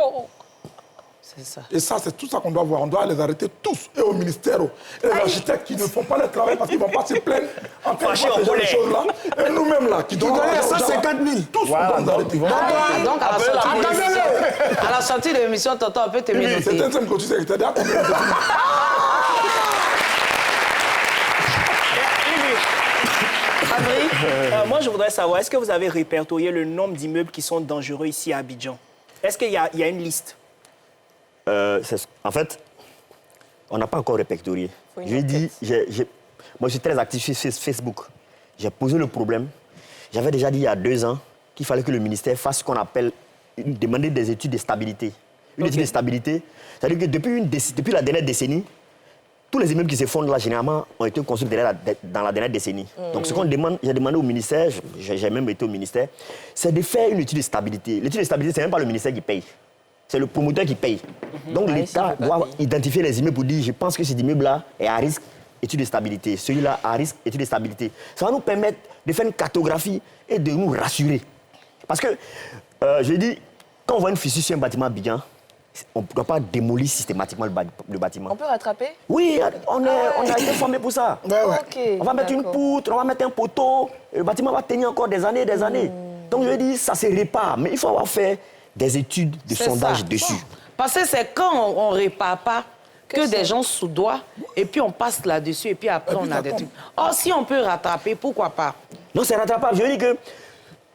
A: C'est ça.
E: Et ça, c'est tout ça qu'on doit voir. On doit les arrêter tous, et au ministère, et les architectes qui ne font pas le travail parce qu'ils ne vont pas se plaindre en train de
B: Fâchés
E: faire
B: en
E: ce genre de
B: colère.
E: choses-là. Et nous-mêmes là, qui donnons
F: donnent
E: l'argent aux gens,
F: 150 000.
E: tous, on doit nous arrêter.
A: Donc, à la sortie de
F: police.
A: l'émission, à la sortie de l'émission, tonton, on peut te
E: Oui, c'est
A: minoter.
E: un simple clôture secrétaire. Combien de
B: Moi, je voudrais savoir, est-ce que vous avez répertorié le nombre d'immeubles qui sont dangereux ici à Abidjan? Est-ce qu'il y a une liste?
H: En fait, on n'a pas encore répertorié.
C: Faut une
H: Je dis, moi je suis très actif sur Facebook. J'ai posé le problème. J'avais déjà dit il y a 2 ans qu'il fallait que le ministère fasse ce qu'on appelle demander des études de stabilité. Une étude de stabilité, c'est-à-dire que depuis la dernière décennie, tous les immeubles qui se fondent là, généralement, ont été construits dans la dernière décennie. Donc, ce qu'on demande, j'ai demandé au ministère, j'ai même été au ministère, c'est de faire une étude de stabilité. L'étude de stabilité, c'est même pas le ministère qui paye. C'est le promoteur qui paye. Donc, l'État doit identifier les immeubles pour dire, je pense que cet immeuble-là est à risque, étude de stabilité. Celui-là, à risque, étude de stabilité. Ça va nous permettre de faire une cartographie et de nous rassurer. Parce que, je dis, quand on voit une fissure sur un bâtiment Abidjan, on ne doit pas démolir systématiquement le bâtiment.
C: On peut rattraper?
H: Oui, on a été formé pour ça.
C: Okay,
H: on va mettre une poutre, on va mettre un poteau, le bâtiment va tenir encore des années et des années. Donc je veux dire, ça se répare, mais il faut avoir fait des études de sondage dessus.
A: Parce que c'est quand on ne répare pas que des gens soudoient et puis on passe là-dessus et puis après on a des trucs. Or, si on peut rattraper, pourquoi pas?
H: Non, c'est rattrapable. Je veux dire que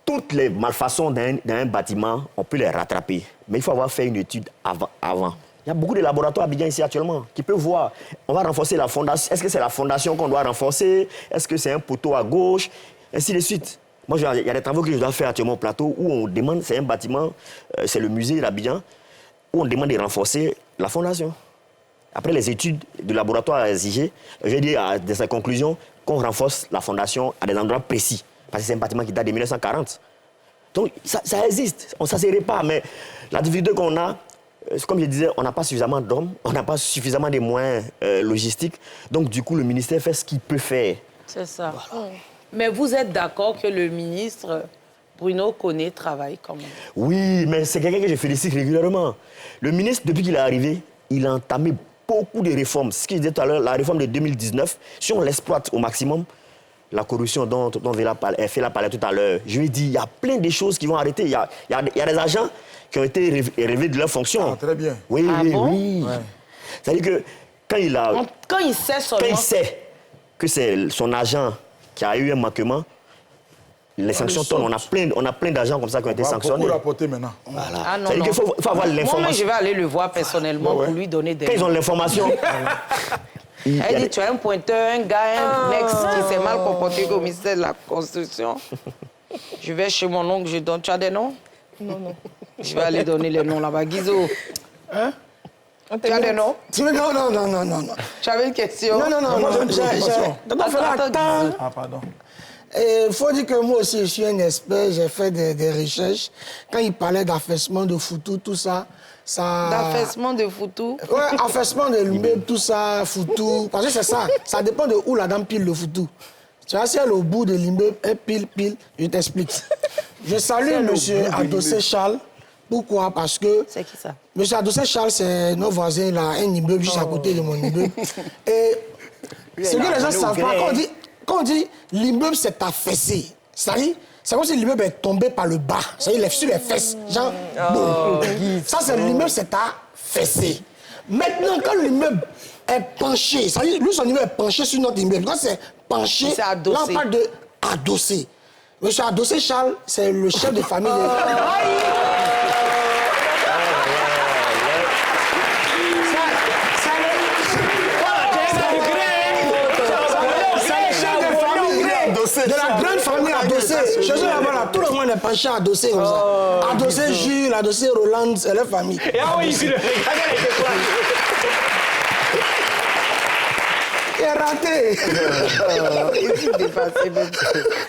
H: toutes les malfaçons d'un bâtiment, on peut les rattraper. Mais il faut avoir fait une étude avant. Il y a beaucoup de laboratoires à Abidjan ici actuellement qui peuvent voir. On va renforcer la fondation. Est-ce que c'est la fondation qu'on doit renforcer? Est-ce que c'est un poteau à gauche? Ainsi de suite. Moi, il y a des travaux que je dois faire actuellement au plateau où on demande, c'est un bâtiment, c'est le musée d'Abidjan, où on demande de renforcer la fondation. Après les études du laboratoire exigées, je dis de sa conclusion qu'on renforce la fondation à des endroits précis. Parce que c'est un bâtiment qui date de 1940. Donc, ça existe, ça ne se répare. Mais la difficulté qu'on a, comme je disais, on n'a pas suffisamment d'hommes, on n'a pas suffisamment de moyens logistiques. Donc, du coup, le ministère fait ce qu'il peut faire.
A: C'est ça. Voilà. Mais vous êtes d'accord que le ministre Bruno Koné travaille quand même? Oui,
H: mais c'est quelqu'un que je félicite régulièrement. Le ministre, depuis qu'il est arrivé, il a entamé beaucoup de réformes. Ce que je disais tout à l'heure, la réforme de 2019, si on l'exploite au maximum, la corruption dont Fela parlait tout à l'heure, je lui ai dit, il y a plein de choses qui vont arrêter. Il y a des agents qui ont été relevés de leur fonction.
E: Ah, très bien.
H: Oui,
A: bon?
H: oui. Ouais. C'est-à-dire que quand il sait que c'est son agent qui a eu un manquement, les sanctions tombent. On a plein d'agents comme ça qui ont été sanctionnés.
E: On va beaucoup rapporter maintenant.
H: Voilà. Ah, non, c'est-à-dire qu'il faut avoir l'information.
A: Moi, je vais aller le voir personnellement pour lui donner des...
H: Quand ils ont l'information...
A: Elle dit, tu as un pointeur, un gars, un ex qui s'est mal comporté au ministère de la Construction. Je vais chez mon oncle, je donne... Tu as des noms?
C: Non.
A: Je vais aller donner les noms là-bas. Guizot.
F: Hein?
A: Tu as des noms?
F: Non.
A: Tu avais une question?
F: Non.
E: Moi, j'ai une préoccupation.
F: Ah,
E: pardon.
F: Il faut dire que moi aussi, je suis un expert, j'ai fait des recherches. Quand il parlait d'affaissement de foutu, tout ça,
A: D'affaissement de foutu?
F: Oui, affaissement de l'immeuble, tout ça, foutu. Parce que c'est ça, ça dépend de où la dame pile le foutu. Tu vois, si elle est au bout de l'immeuble, elle pile, je t'explique. Je salue M. Adossé Charles. Pourquoi? Parce que...
A: C'est qui ça?
F: M. Adossé Charles, c'est nos voisins, il a un immeuble juste à côté de mon immeuble. Et ce que les gens ne savent pas, quand on dit l'immeuble s'est affaissé, c'est-à-dire, c'est comme si l'immeuble est tombé par le bas. C'est-à-dire, sur les fesses. Genre, ça, c'est l'immeuble s'est affaissé. Maintenant, quand l'immeuble est penché, c'est-à-dire, lui, son immeuble est penché sur notre immeuble. Quand c'est penché, là, on parle de adossé. Monsieur Adossé Charles, c'est le chef de famille de... De la grande famille Adossé. Chez eux, là-bas, tout le monde est penché à Adossé comme ça. Adossé Jules, Adossé Roland, c'est leur famille.
B: Et ah oui, il
F: est raté.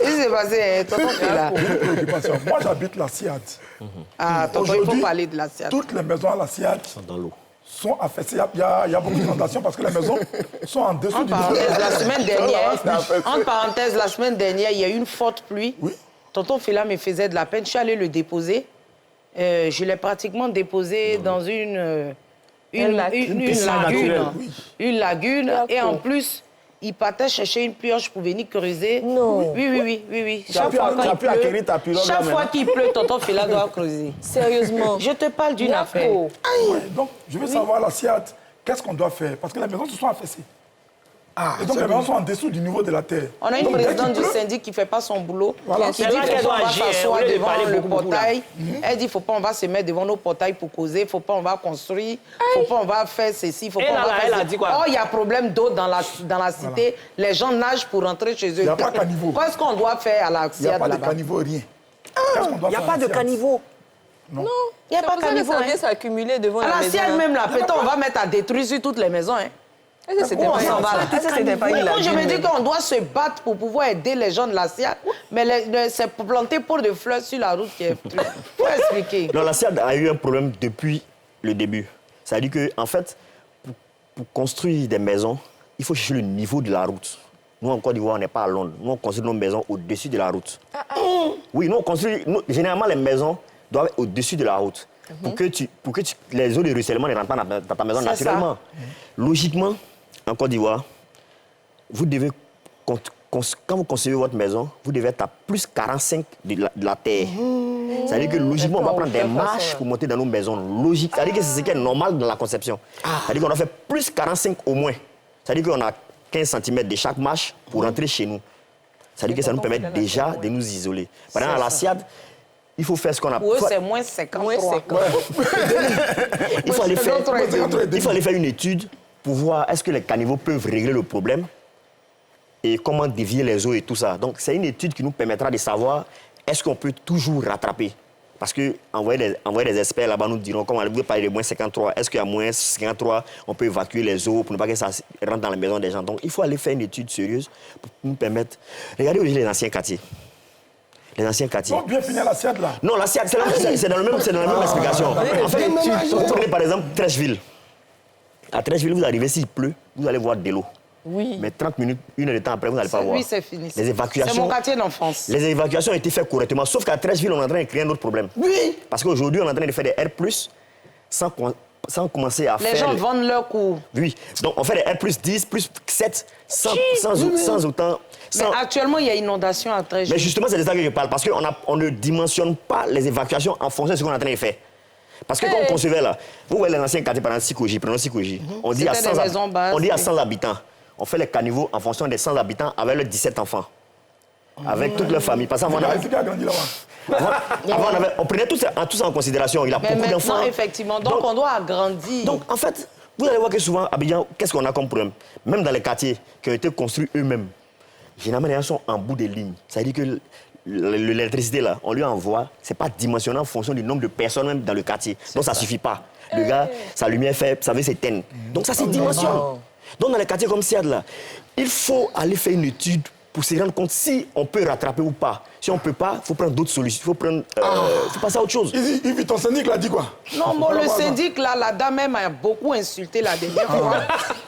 A: Il s'est passé, tonton Fela.
E: Moi, j'habite la SIAD.
A: Ah, tonton, il faut parler de la SIAD.
E: Toutes les maisons à la SIAD
H: sont dans l'eau.
E: Sont affaissées. Il y a beaucoup d'inondations parce que les maisons sont en dessous du niveau.
A: Entre parenthèses, la semaine dernière, il y a eu une forte pluie.
E: Oui.
A: Tonton Fela me faisait de la peine. Je suis allée le déposer. Je l'ai pratiquement déposé dans une lagune.
E: Oui.
A: Une lagune. Et en plus, il partait chercher une pioche pour venir creuser.
C: Non.
A: Oui.
E: Chaque
A: fois qu'il pleut, tonton Fela doit creuser.
C: Sérieusement.
A: Je te parle d'une affaire.
E: Ouais, donc, je veux savoir, la SIAD, qu'est-ce qu'on doit faire? Parce que les maisons se sont affaissées. Et donc, les maisons sont en dessous du niveau de la terre.
A: On a une présidente du syndic qui ne fait pas son boulot.
E: Voilà.
A: Qui dit qu'on va s'asseoir devant le portail. Elle dit, il ne faut pas, on va se mettre devant nos portails pour causer. Il ne faut pas, on va construire. Il ne faut pas, on va faire ceci. Il faut pas, on va faire ceci. Oh, il y a problème d'eau dans la cité.
E: Voilà.
A: Les gens nagent pour rentrer chez eux.
E: Il n'y a pas de caniveau.
A: Qu'est-ce qu'on doit faire à la SIAD là-bas?
E: Il n'y a pas de caniveau, rien.
B: Il n'y a pas de caniveau.
A: Non. Il n'y a pas de caniveau.
C: Ça vient s'accumuler devant la maison.
A: À la SIAD même, là, peut-être on va mettre à détruire sur toutes les maisons.
C: C'était pas
A: Moi, je me dis qu'on doit se battre pour pouvoir aider les gens de la SIAD, mais c'est planter pour de fleurs sur la route qui est... Il faut expliquer.
H: Non, la SIAD a eu un problème depuis le début. C'est-à-dire qu'en fait, pour construire des maisons, il faut chercher le niveau de la route. Nous, en Côte d'Ivoire, on n'est pas à Londres. Nous, on construit nos maisons au-dessus de la route. Oui, nous, on construit... généralement, les maisons doivent être au-dessus de la route. pour que les eaux de ruissellement ne rentrent pas dans ta maison naturellement. Logiquement, en Côte d'Ivoire, vous devez, quand vous concevez votre maison, vous devez être à plus 45 de la terre. C'est-à-dire que logiquement, on va prendre des marches pour monter dans nos maisons. Logique. C'est-à-dire que c'est ce qui est normal dans la conception. C'est-à-dire qu'on a fait plus 45 au moins. C'est-à-dire qu'on a 15 cm de chaque marche pour rentrer chez nous. C'est-à-dire que ça nous permet déjà de nous isoler. Par exemple, à la SIAD, il faut faire ce qu'on a...
A: Pour eux, c'est moins 53.
H: Il faut aller faire une étude pour voir est-ce que les caniveaux peuvent régler le problème et comment dévier les eaux et tout ça. Donc, c'est une étude qui nous permettra de savoir est-ce qu'on peut toujours rattraper. Parce que envoyer des experts là-bas nous diront, comme vous parlez de moins 53, est-ce qu'à moins 53, on peut évacuer les eaux pour ne pas que ça rentre dans la maison des gens. Donc, il faut aller faire une étude sérieuse pour nous permettre... Regardez aujourd'hui les anciens quartiers. Les anciens quartiers.
E: Ils ont bien fini à la SIAD, là.
H: Non, la SIAD, c'est dans la même explication. En fait, vous prenez par exemple Trècheville. À Trècheville, vous arrivez, s'il pleut, vous allez voir de l'eau.
C: Oui.
H: Mais 30 minutes, une heure de temps après, vous n'allez pas voir.
A: Oui, c'est fini.
H: Les évacuations.
A: C'est mon quartier d'enfance.
H: Les évacuations ont été faites correctement. Sauf qu'à Trècheville, on est en train de créer un autre problème.
F: Oui.
H: Parce qu'aujourd'hui, on est en train de faire des R+, sans commencer à faire...
A: Les gens vendent leur cours.
H: Oui. Donc, on fait des R+, 10, plus 7, sans autant...
A: Mais actuellement, il y a inondation à Trècheville.
H: Mais justement, c'est de ça que je parle. Parce qu'on ne dimensionne pas les évacuations en fonction de ce qu'on est en train de faire. Parce que quand on concevait là, vous voyez les anciens quartiers, par exemple, Sikoji, prenons Sikoji. On dit à 100 habitants. On fait les caniveaux en fonction des 100 habitants avec leurs 17 enfants. Avec toute leur famille. Parce qu'avant, on prenait tout ça en considération. Il a beaucoup d'enfants.
A: Effectivement. Donc, on doit agrandir.
H: Donc, en fait, vous allez voir que souvent, à Abidjan, qu'est-ce qu'on a comme problème? Même dans les quartiers qui ont été construits eux-mêmes, généralement, les gens sont en bout des lignes. Ça veut dire que l'électricité, là, on lui envoie, c'est pas dimensionné en fonction du nombre de personnes même dans le quartier. Donc, ça suffit pas. Le gars, sa lumière est faible, ça veut s'éteindre. Donc, ça, c'est dimension. Donc, dans les quartiers comme SIAD, là, il faut aller faire une étude pour se rendre compte si on peut rattraper ou pas. Si on ne peut pas, il faut prendre d'autres solutions. Il faut passer à autre chose.
E: Yves, ton syndic l'a dit quoi?
A: Non, bon, le syndic, là, la dame même a beaucoup insulté la dernière fois.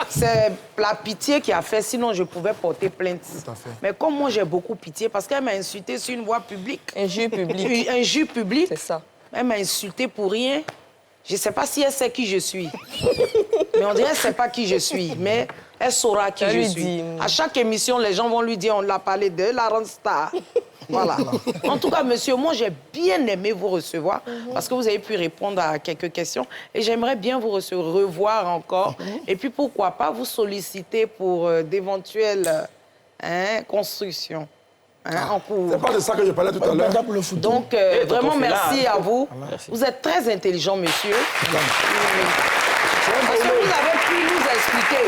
A: C'est la pitié qui a fait, sinon je pouvais porter plainte.
E: Tout à fait.
A: Mais comme moi, j'ai beaucoup pitié, parce qu'elle m'a insulté sur une voie publique.
C: Injure publique.
A: Injure publique.
C: C'est ça.
A: Elle m'a insulté pour rien. Je ne sais pas si elle sait qui je suis. Mais on dirait qu'elle ne sait pas qui je suis. Mais elle saura qui je suis. À chaque émission, les gens vont lui dire, on l'a parlé de la rendre star. Voilà. En tout cas, monsieur, moi, j'ai bien aimé vous recevoir parce que vous avez pu répondre à quelques questions. Et j'aimerais bien vous revoir encore. Et puis, pourquoi pas vous solliciter pour d'éventuelles constructions. En cours.
E: C'est pas de ça que je parlais tout à l'heure.
A: Donc, vraiment, merci à vous. Merci. Vous êtes très intelligent, monsieur. Parce que vous avez pu nous expliquer.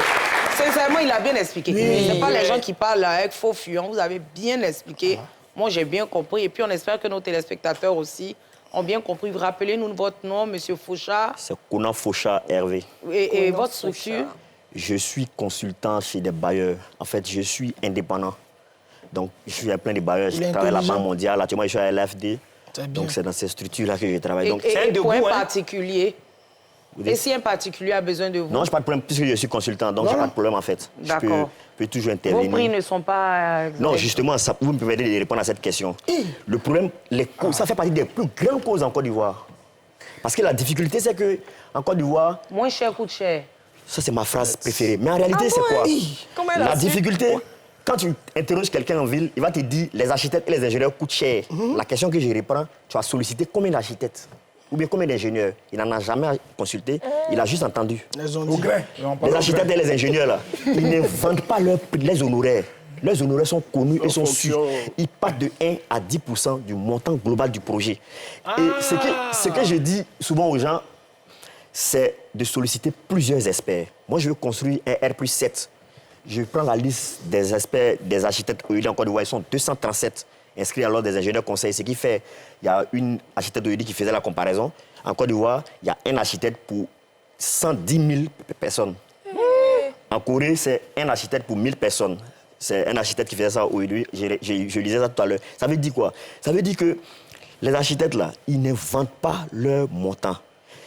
A: Sincèrement, il a bien expliqué. Ce n'est pas les gens qui parlent avec faux fuyants. Vous avez bien expliqué. Moi, j'ai bien compris. Et puis, on espère que nos téléspectateurs aussi ont bien compris. Rappelez-nous votre nom, monsieur Fauchard.
H: C'est Konan Fauchard Hervé.
A: Et votre structure?
H: Je suis consultant chez des bailleurs. En fait, je suis indépendant. Donc, je suis à plein de bailleurs. Je travaille à la Banque mondiale. Actuellement, je suis à LFD. Donc, c'est dans ces structures-là que je travaille. Donc,
A: et pour un particulier? Et si un particulier a besoin de vous?
H: Non, je n'ai pas de problème, puisque je suis consultant. Donc, je n'ai pas de problème, en fait.
A: D'accord.
H: Je peux toujours intervenir.
A: Vos prix ne sont pas...
H: Non, justement, ça, vous me permettez de répondre à cette question. Le problème, les coûts, ça fait partie des plus grandes causes en Côte d'Ivoire. Parce que la difficulté, c'est qu'en Côte d'Ivoire...
A: Moins cher coûte cher.
H: Ça, c'est ma phrase préférée. Mais en réalité, c'est quoi? La difficulté... Quand tu interroges quelqu'un en ville, il va te dire les architectes et les ingénieurs coûtent cher. La question que je reprends, tu as sollicité combien d'architectes ou bien combien d'ingénieurs? Il n'en a jamais consulté, il a juste entendu. Les architectes et les ingénieurs, là, ils ne vendent pas les honoraires. Les honoraires sont connus et sont sûrs. Ils partent de 1 à 10% du montant global du projet. Et ce que je dis souvent aux gens, c'est de solliciter plusieurs experts. Moi, je veux construire un R+7. Je prends la liste des experts, des architectes en Côte d'Ivoire. Ils sont 237 inscrits à l'ordre des ingénieurs conseils. Ce qui fait, il y a une architecte qui faisait la comparaison. En Côte d'Ivoire, il y a un architecte pour 110 000 personnes. En Corée, c'est un architecte pour 1000 personnes. C'est un architecte qui faisait ça aujourd'hui. Je lisais ça tout à l'heure. Ça veut dire quoi? Ça veut dire que les architectes, là, ils ne vendent pas leur montant.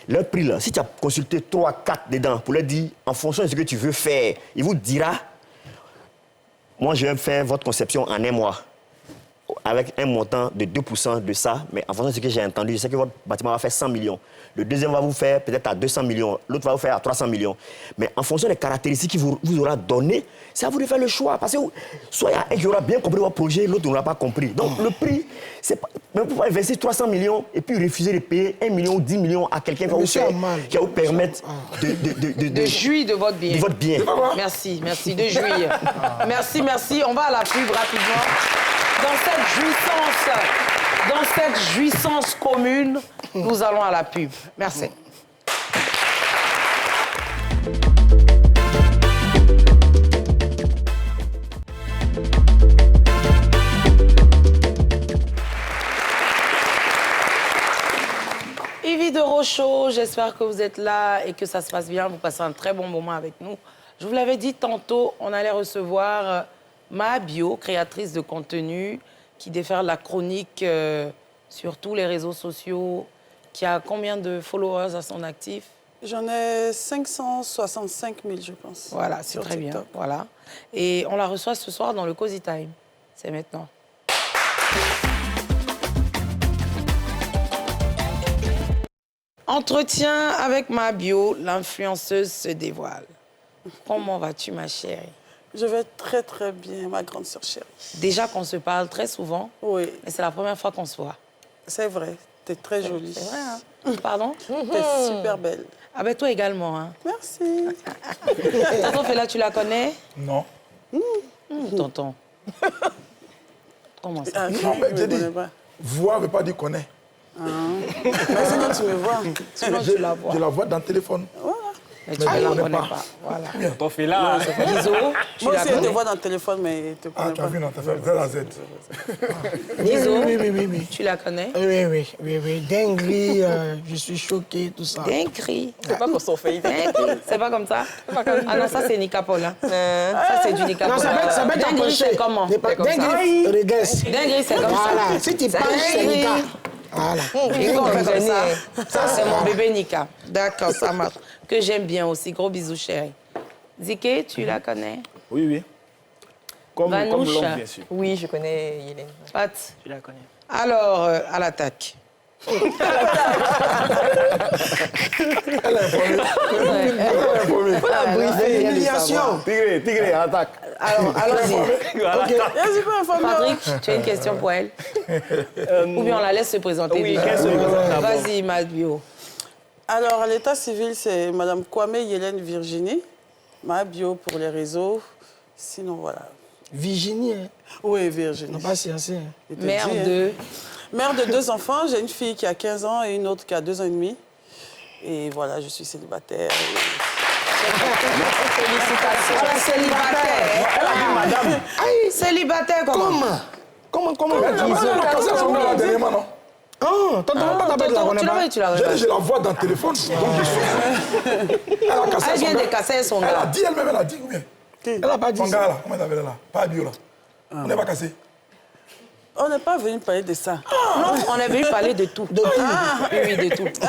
H: Leur prix, là, si tu as consulté 3, 4 dedans pour leur dire, en fonction de ce que tu veux faire, il vous dira, moi, je vais faire votre conception en un mois. avec un montant de 2% de ça, mais en fonction de ce que j'ai entendu, je sais que votre bâtiment va faire 100 millions. Le deuxième va vous faire peut-être à 200 millions, l'autre va vous faire à 300 millions. Mais en fonction des caractéristiques qu'il vous aura données, c'est à vous de faire le choix. Parce que soit il y a un qui aura bien compris votre projet, l'autre n'aura pas compris. Donc le prix, c'est pas... Même pour investir 300 millions et puis refuser de payer 1 million ou 10 millions à quelqu'un qui va vous permettre
A: de jouir de votre bien.
H: De votre bien.
A: Merci, merci de jouir. Merci, merci. On va à la pub rapidement. Dans cette jouissance commune, nous allons à la pub. Merci. Yves de Rochaud, j'espère que vous êtes là et que ça se passe bien. Vous passez un très bon moment avec nous. Je vous l'avais dit tantôt, on allait recevoir Maa Bio, créatrice de contenu, qui déferle la chronique sur tous les réseaux sociaux, qui a combien de followers à son actif?
I: J'en ai 565 000, je pense.
A: Voilà, c'est très bien. Voilà. Et on la reçoit ce soir dans le Cozy Time. C'est maintenant. Entretien avec Maa Bio, l'influenceuse se dévoile. Comment vas-tu, ma chérie?
I: Je vais très, très bien, ma grande sœur chérie.
A: Déjà qu'on se parle très souvent,
I: oui.
A: Mais c'est la première fois qu'on se voit.
I: C'est vrai, t'es très jolie.
A: C'est vrai, hein? Pardon?
I: T'es super belle.
A: Ah ben toi également, hein?
I: Merci.
A: Tonton Fela, tu la connais?
E: Non.
A: Tonton. Comment ça?
E: Non, mais j'ai dit, voir ne veut pas dire connaître.
I: Mais sinon, tu me vois.
A: Sinon, tu la vois.
E: Je la vois dans le téléphone.
I: Voilà.
A: Mais tu ne la connais pas. Voilà.
B: Tonton Fela.
A: Guizo,
I: moi aussi, je te vois dans le téléphone, mais je te connais pas.
E: Ah, tu as vu, non, tu as fait Z à Z.
A: Guizo,
F: Oui.
A: tu la connais?
F: Oui. Dinguerie, je suis choqué, tout ça.
A: Dinguerie.
C: C'est pas pour son fait.
A: Dinguerie. C'est pas comme ça? Ah non, ça c'est Nika Paul. Hein. Ça c'est du Nika Paul.
F: Non, ça peut être
A: Dinguerie, c'est comment?
F: Dinguerie, regarde.
A: Dinguerie, c'est comme ça.
F: Voilà, si tu parles, c'est Nika. Voilà.
A: Et quand on fait comme ça, ça c'est mon bébé Nika. D'accord, ça marche. Que j'aime bien aussi. Gros bisous, chérie. Zike, tu la connais?
D: Oui. Comme
A: Vanouche.
D: l'homme, bien sûr.
C: Oui, je connais Hélène.
A: Pat,
B: Tu la connais.
A: alors, à l'attaque.
E: Elle est informée.
F: Humiliation.
D: Tigre, attaque.
A: Alors, allons-y.
I: Je suis pas informée.
A: Patrick, tu as une question pour elle? Ou bien on la laisse se présenter
B: Oui,
A: déjà.
B: qu'elle se présente d'abord.
A: Vas-y, Maa Bio.
I: Alors, à l'état civil, c'est Mme Kwame Yélène Virginie. Maa Bio pour les réseaux. Sinon, voilà.
F: Virginie, hein.
I: Oui, Virginie.
F: Non, pas sciences.
A: Mère de...
I: Mère de 2 enfants. J'ai une fille qui a 15 ans et une autre qui a 2 ans et demi. Et voilà, je suis célibataire.
A: Félicitations. Ah, célibataire.
D: Elle a dit madame.
A: Aïe, célibataire comment?
F: Comment
E: Elle a cassé son nom dernièrement, non?
F: Oh, tonton,
A: Tu l'as vu, tu l'as vu.
E: Je la vois dans le téléphone. Donc je suis. Elle a cassé
A: Elle
E: son
A: vient de
E: gars.
A: casser son
E: Elle a
A: gars.
E: dit elle-même, elle a dit combien?
F: Elle n'a pas dit
E: Son
F: ça.
E: gars là, comment elle s'appelle là? Pas Bio là. On n'est pas cassé.
I: On n'est pas venu parler de ça.
A: Non, on est venu parler de tout. De tout. Oui, de tout. De tout.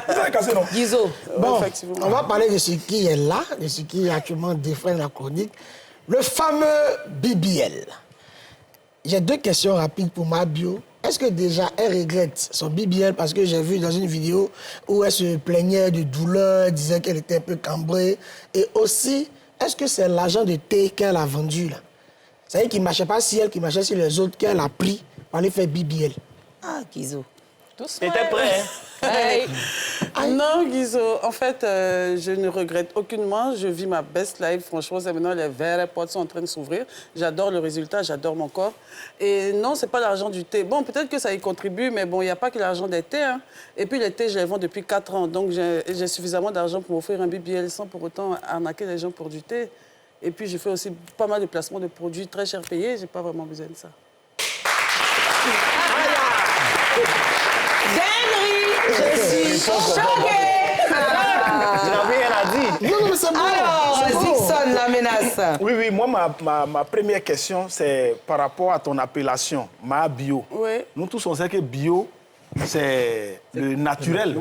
E: Vous avez cassé, non?
A: Guizo.
F: Bon,
I: Effectivement.
F: on va parler de ce qui est là, de ce qui actuellement défraie la chronique. Le fameux BBL. J'ai 2 questions rapides pour Maa Bio. Est-ce que déjà elle regrette son BBL parce que j'ai vu dans une vidéo où elle se plaignait de douleur, disait qu'elle était un peu cambrée. Et aussi, est-ce que c'est l'argent de thé qu'elle a vendu là? C'est-à-dire qu'il ne marchait pas si elle, qui marchait sur les autres, qu'elle a pris pour aller faire BBL.
A: Ah, Guizo.
B: T'étais prêt, hein?
C: Hey.
I: Non, Guizo, en fait, je ne regrette aucunement. Je vis ma best life. Franchement, c'est maintenant les verres, les portes sont en train de s'ouvrir. J'adore le résultat, j'adore mon corps. Et non, c'est pas l'argent du thé. Bon, peut-être que ça y contribue, mais bon, il n'y a pas que l'argent des thés. Hein. Et puis les thés, je les vends depuis 4 ans. Donc, j'ai suffisamment d'argent pour offrir un BBL sans pour autant arnaquer les gens pour du thé. Et puis, je fais aussi pas mal de placements de produits très cher payés. Je n'ai pas vraiment besoin de ça.
A: Je suis choquée.
B: Elle a dit.
F: Non, mais c'est bon.
A: Alors, Zixon, la menace.
D: Oui, moi, ma première question, c'est par rapport à ton appellation, Maa Bio.
I: Oui.
D: Nous tous, on sait que bio, c'est le naturel,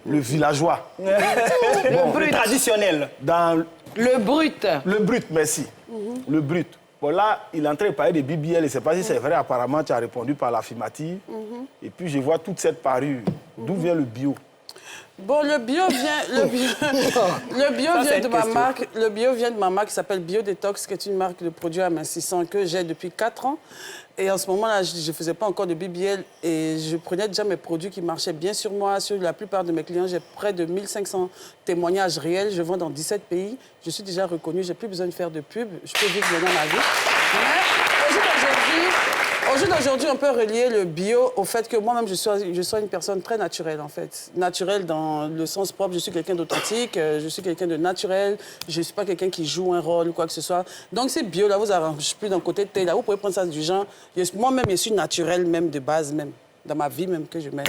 D: le villageois.
B: Le brut traditionnel.
D: Dans
A: Le brut.
D: le brut, merci. Le brut. Bon, là, il est en train de parler de BBL. Je ne sais pas si c'est vrai. Apparemment, tu as répondu par l'affirmative. Et puis, je vois toute cette parure. D'où vient le bio?
I: Bon, le bio vient de ma marque. Le bio vient de ma marque qui s'appelle Biodetox, qui est une marque de produits amincissants que j'ai depuis 4 ans. Et en ce moment-là, je ne faisais pas encore de BBL et je prenais déjà mes produits qui marchaient bien sur moi. Sur la plupart de mes clients, j'ai près de 1500 témoignages réels. Je vends dans 17 pays. Je suis déjà reconnue. Je n'ai plus besoin de faire de pub. Je peux vivre bien ma vie. Au jour d'aujourd'hui, on peut relier le bio au fait que moi-même, je sois une personne très naturelle, en fait. Naturelle dans le sens propre. Je suis quelqu'un d'authentique, je suis quelqu'un de naturel. Je ne suis pas quelqu'un qui joue un rôle ou quoi que ce soit. Donc, c'est bio, là, vous arrangez plus d'un côté de thé. Là, vous pouvez prendre ça du genre. Moi-même, je suis naturelle, même de base, même. Dans ma vie, même, que je mène.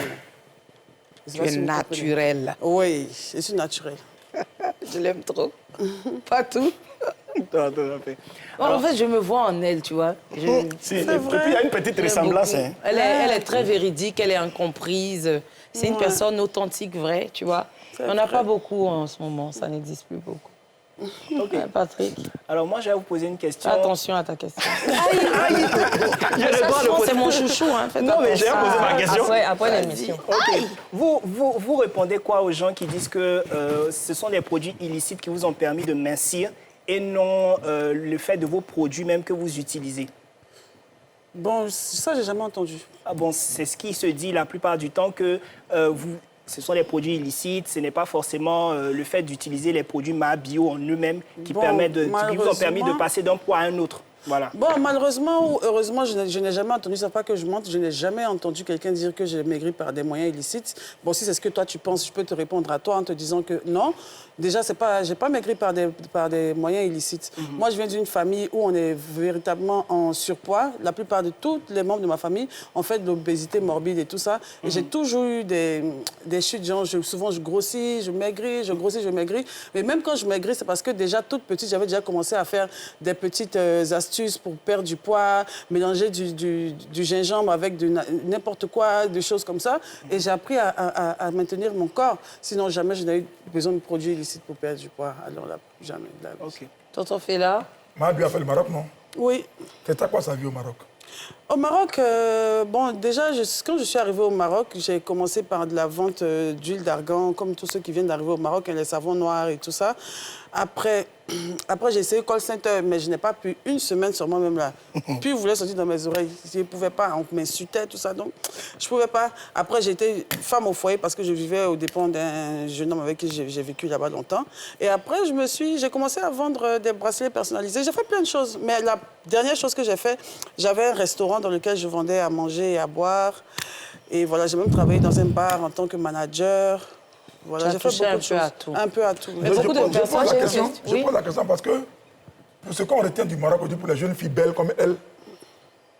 A: Tu es naturelle.
I: Oui, je suis naturelle.
A: Je l'aime trop. Pas tout. En fait, je me vois en elle, tu vois.
D: C'est vrai. Et puis, il y a une petite ressemblance. Hein.
A: Elle est très véridique, elle est incomprise. C'est une personne authentique, vraie, tu vois. On n'a pas beaucoup en ce moment, ça n'existe plus beaucoup.
B: Okay.
A: Patrick.
B: Alors, moi, je vais vous poser une question.
A: Attention à ta question.
B: C'est
A: mon chouchou, hein.
B: Non, mais je vais poser ma question.
C: Après l'émission.
B: Okay. Vous répondez quoi aux gens qui disent que ce sont des produits illicites qui vous ont permis de mincir et non le fait de vos produits même que vous utilisez?
I: Bon, ça, j'ai jamais entendu.
B: Ah bon, c'est ce qui se dit la plupart du temps que ce sont des produits illicites, ce n'est pas forcément le fait d'utiliser les produits bio en eux-mêmes qui vous ont permis de passer d'un poids à un autre. Voilà.
I: Bon, malheureusement ou heureusement, je n'ai jamais entendu, ça pas que je mente, je n'ai jamais entendu quelqu'un dire que j'ai maigri par des moyens illicites. Bon, si c'est ce que toi tu penses, je peux te répondre à toi en te disant que non. Déjà, j'ai pas maigri par des moyens illicites. Moi, je viens d'une famille où on est véritablement en surpoids. La plupart de tous les membres de ma famille ont fait de l'obésité morbide et tout ça. Et j'ai toujours eu des chutes, genre, souvent je grossis, je maigris, je grossis, je maigris. Mais même quand je maigris, c'est parce que déjà, toute petite, j'avais déjà commencé à faire des petites astuces pour perdre du poids, mélanger du gingembre avec n'importe quoi, des choses comme ça. Et j'ai appris à maintenir mon corps. Sinon, jamais je n'ai eu besoin de produits illicites pour perdre du poids. Alors là, jamais.
B: OK.
A: Tonton Fela?
E: Mabi a fait le Maroc, non?
I: Oui.
E: C'était quoi sa vie au Maroc?
I: Au Maroc, bon, déjà, quand je suis arrivée au Maroc, j'ai commencé par de la vente d'huile d'argan, comme tous ceux qui viennent d'arriver au Maroc, les savons noirs et tout ça. Après j'ai essayé call center, mais je n'ai pas pu une semaine sur moi-même là. Puis, vous voulez sortir dans mes oreilles. Je ne pouvais pas, on m'insultait, tout ça, donc je ne pouvais pas. Après, j'ai été femme au foyer parce que je vivais aux dépens d'un jeune homme avec qui j'ai vécu là-bas longtemps. Et après, j'ai commencé à vendre des bracelets personnalisés. J'ai fait plein de choses, mais la dernière chose que j'ai fait, j'avais un restaurant dans lequel je vendais à manger et à boire. Et voilà, j'ai même travaillé dans un bar en tant que manager. Voilà, j'ai fait beaucoup de choses. Un peu à tout.
A: Mais beaucoup de personnes...
E: Je pose la question parce que, pour ce qu'on retient du Maroc, on dit pour les jeunes filles belles comme elle,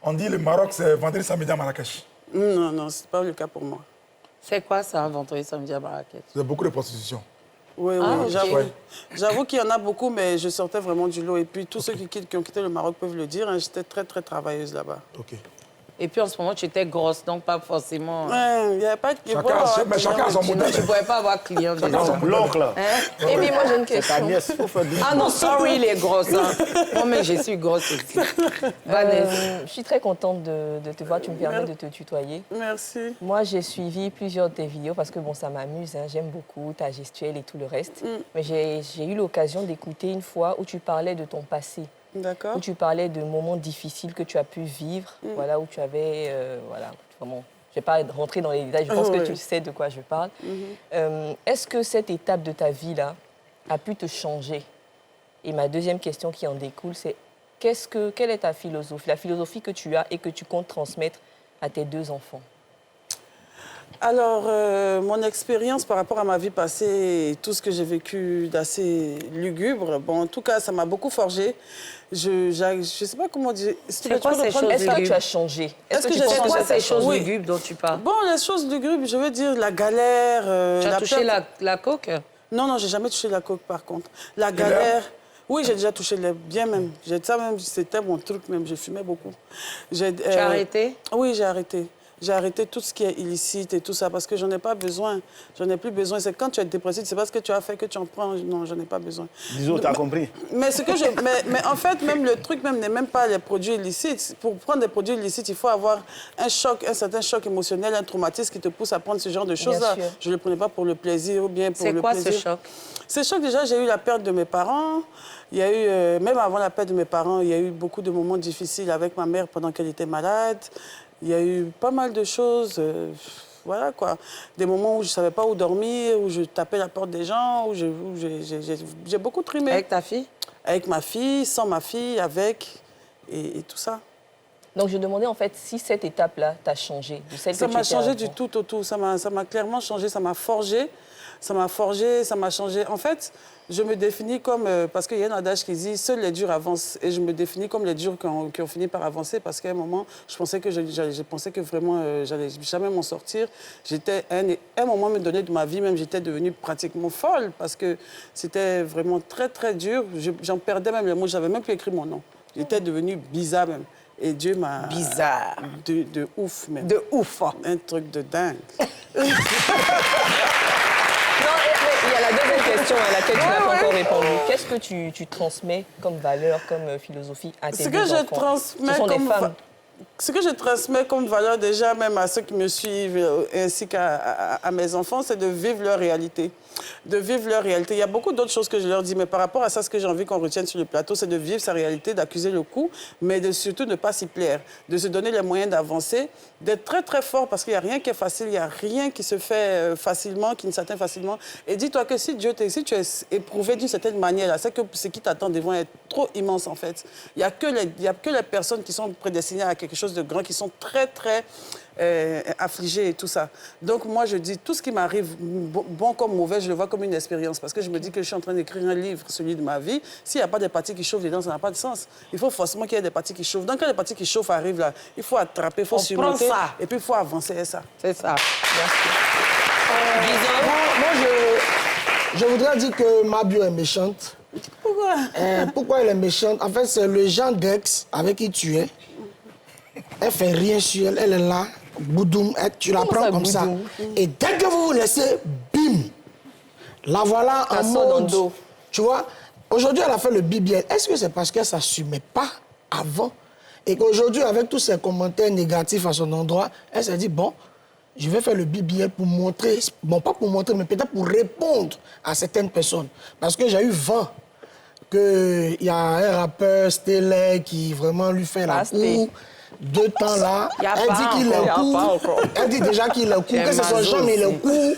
E: on dit le Maroc, c'est vendredi, samedi à Marrakech.
I: Non, non, ce n'est pas le cas pour moi.
A: C'est quoi ça, un vendredi, samedi à Marrakech?
E: C'est beaucoup de prostitution.
I: Oui, oui, j'avoue qu'il y en a beaucoup, mais je sortais vraiment du lot. Et puis, tous ceux qui ont quitté le Maroc peuvent le dire, hein, j'étais très, très travailleuse là-bas.
E: OK.
A: Et puis, en ce moment, tu étais grosse, donc pas forcément...
I: Il n'y avait pas de...
E: Chacun a son modèle.
A: Tu ne pouvais pas avoir client.
D: L'oncle, là.
C: Et puis, moi, j'ai une question.
A: Ah non, sorry, les grosses. Hein. Moi-même, je suis grosse aussi.
C: Je suis très contente de te voir. Tu me permets de te tutoyer.
I: Merci.
C: Moi, j'ai suivi plusieurs de tes vidéos parce que bon, ça m'amuse. Hein. J'aime beaucoup ta gestuelle et tout le reste. Mais j'ai eu l'occasion d'écouter une fois où tu parlais de ton passé.
I: D'accord.
C: Où tu parlais de moments difficiles que tu as pu vivre, voilà, où tu avais... voilà, vraiment, je ne vais pas rentrer dans les détails, je pense que tu sais de quoi je parle. Est-ce que cette étape de ta vie-là a pu te changer? Et ma deuxième question qui en découle, c'est quelle est ta philosophie, la philosophie que tu as et que tu comptes transmettre à tes 2 enfants?
I: Alors, mon expérience par rapport à ma vie passée et tout ce que j'ai vécu d'assez lugubre, bon, en tout cas, ça m'a beaucoup forgé. Je sais pas comment dire.
A: C'est quoi ces choses lugubres?
C: Est-ce que tu as changé?
A: C'est quoi ces choses lugubres dont tu parles?
I: Bon, les choses lugubres, je veux dire la galère...
A: tu as touché la coke?
I: Non, non, j'ai jamais touché la coke, par contre. La galère... Oui, j'ai déjà touché les bien même. Ça même, c'était mon truc même. Je fumais beaucoup.
A: Tu as arrêté?
I: Oui, j'ai arrêté. J'ai arrêté tout ce qui est illicite et tout ça parce que j'en ai pas besoin. J'en ai plus besoin. C'est quand tu es dépressif, c'est pas ce que tu as fait que tu en prends. Non, j'en ai pas besoin.
D: Disons, tu as compris.
I: Mais, mais en fait, même le truc n'est même pas les produits illicites. Pour prendre des produits illicites, il faut avoir un certain choc émotionnel, un traumatisme qui te pousse à prendre ce genre de choses-là. Je ne le prenais pas pour le plaisir ou bien pour le plaisir.
A: C'est quoi ce choc?
I: Ce choc, déjà, j'ai eu la perte de mes parents. Il y a eu, même avant la perte de mes parents, il y a eu beaucoup de moments difficiles avec ma mère pendant qu'elle était malade. Il y a eu pas mal de choses, voilà quoi. Des moments où je ne savais pas où dormir, où je tapais la porte des gens, où j'ai beaucoup trimé.
A: Avec ta fille? Avec
I: ma fille, sans ma fille, avec, et tout ça.
C: Donc je demandais en fait si cette étape-là t'a changé, de celle que tu étais
I: Ça m'a changé du
C: avant.
I: tout au tout, ça m'a clairement changé, ça m'a forgé, ça m'a changé. En fait, je me définis comme... parce qu'il y a un adage qui dit « Seuls les durs avancent ». Et je me définis comme les durs qui ont fini par avancer parce qu'à un moment, je pensais que vraiment, j'allais jamais m'en sortir. J'étais... un moment donné de ma vie, même, j'étais devenue pratiquement folle parce que c'était vraiment très, très dur. J'en perdais même les mots. J'avais même plus écrit mon nom. J'étais devenue bizarre même. Et Dieu m'a...
A: Bizarre.
I: De ouf même.
A: De ouf.
I: Un truc de dingue.
C: Il y a la deuxième question à laquelle tu n'as pas encore répondu. Qu'est-ce que tu transmets comme valeur, comme philosophie à tes deux enfants?
I: Ce que je transmets comme valeur déjà, même à ceux qui me suivent, ainsi qu'à mes enfants, c'est de vivre leur réalité. De vivre leur réalité. Il y a beaucoup d'autres choses que je leur dis, mais par rapport à ça, ce que j'ai envie qu'on retienne sur le plateau, c'est de vivre sa réalité, d'accuser le coup, mais de surtout ne pas s'y plaire, de se donner les moyens d'avancer, d'être très, très fort, parce qu'il n'y a rien qui est facile, il n'y a rien qui se fait facilement, qui ne s'atteint facilement. Et dis-toi que si tu es éprouvé d'une certaine manière, c'est que ce qui t'attend devant être trop immense, en fait. Il n'y a que les personnes qui sont prédestinées à quelque chose de grand, qui sont très, très affligées et tout ça. Donc, moi, je dis, tout ce qui m'arrive, bon comme mauvais, je le vois comme une expérience. Parce que je me dis que je suis en train d'écrire un livre, celui de ma vie. S'il n'y a pas des parties qui chauffent dedans, ça n'a pas de sens. Il faut forcément qu'il y ait des parties qui chauffent. Donc, quand les parties qui chauffent arrivent, là, il faut attraper, il faut surmonter. Ça. Et puis, il faut avancer à ça.
A: C'est ça.
F: Merci. Moi, je voudrais dire que ma bio est méchante.
I: Pourquoi?
F: Pourquoi elle est méchante? En fait, c'est le genre d'ex avec qui tu es. Elle fait rien sur elle, elle est là, boudoum, tu la prends comme ça. Et dès que vous vous laissez, bim, la voilà en mode... Tu vois, aujourd'hui, elle a fait le BBL. Est-ce que c'est parce qu'elle ne s'assumait pas avant? Et qu'aujourd'hui, avec tous ces commentaires négatifs à son endroit, elle s'est dit, bon, je vais faire le BBL pour montrer, bon, pas pour montrer, mais peut-être pour répondre à certaines personnes. Parce que j'ai eu vent qu'il y a un rappeur stellaire qui vraiment lui fait la cour. 2 temps là, elle dit qu'il est court. Elle dit déjà qu'il est court, que ce soit jamais il est court.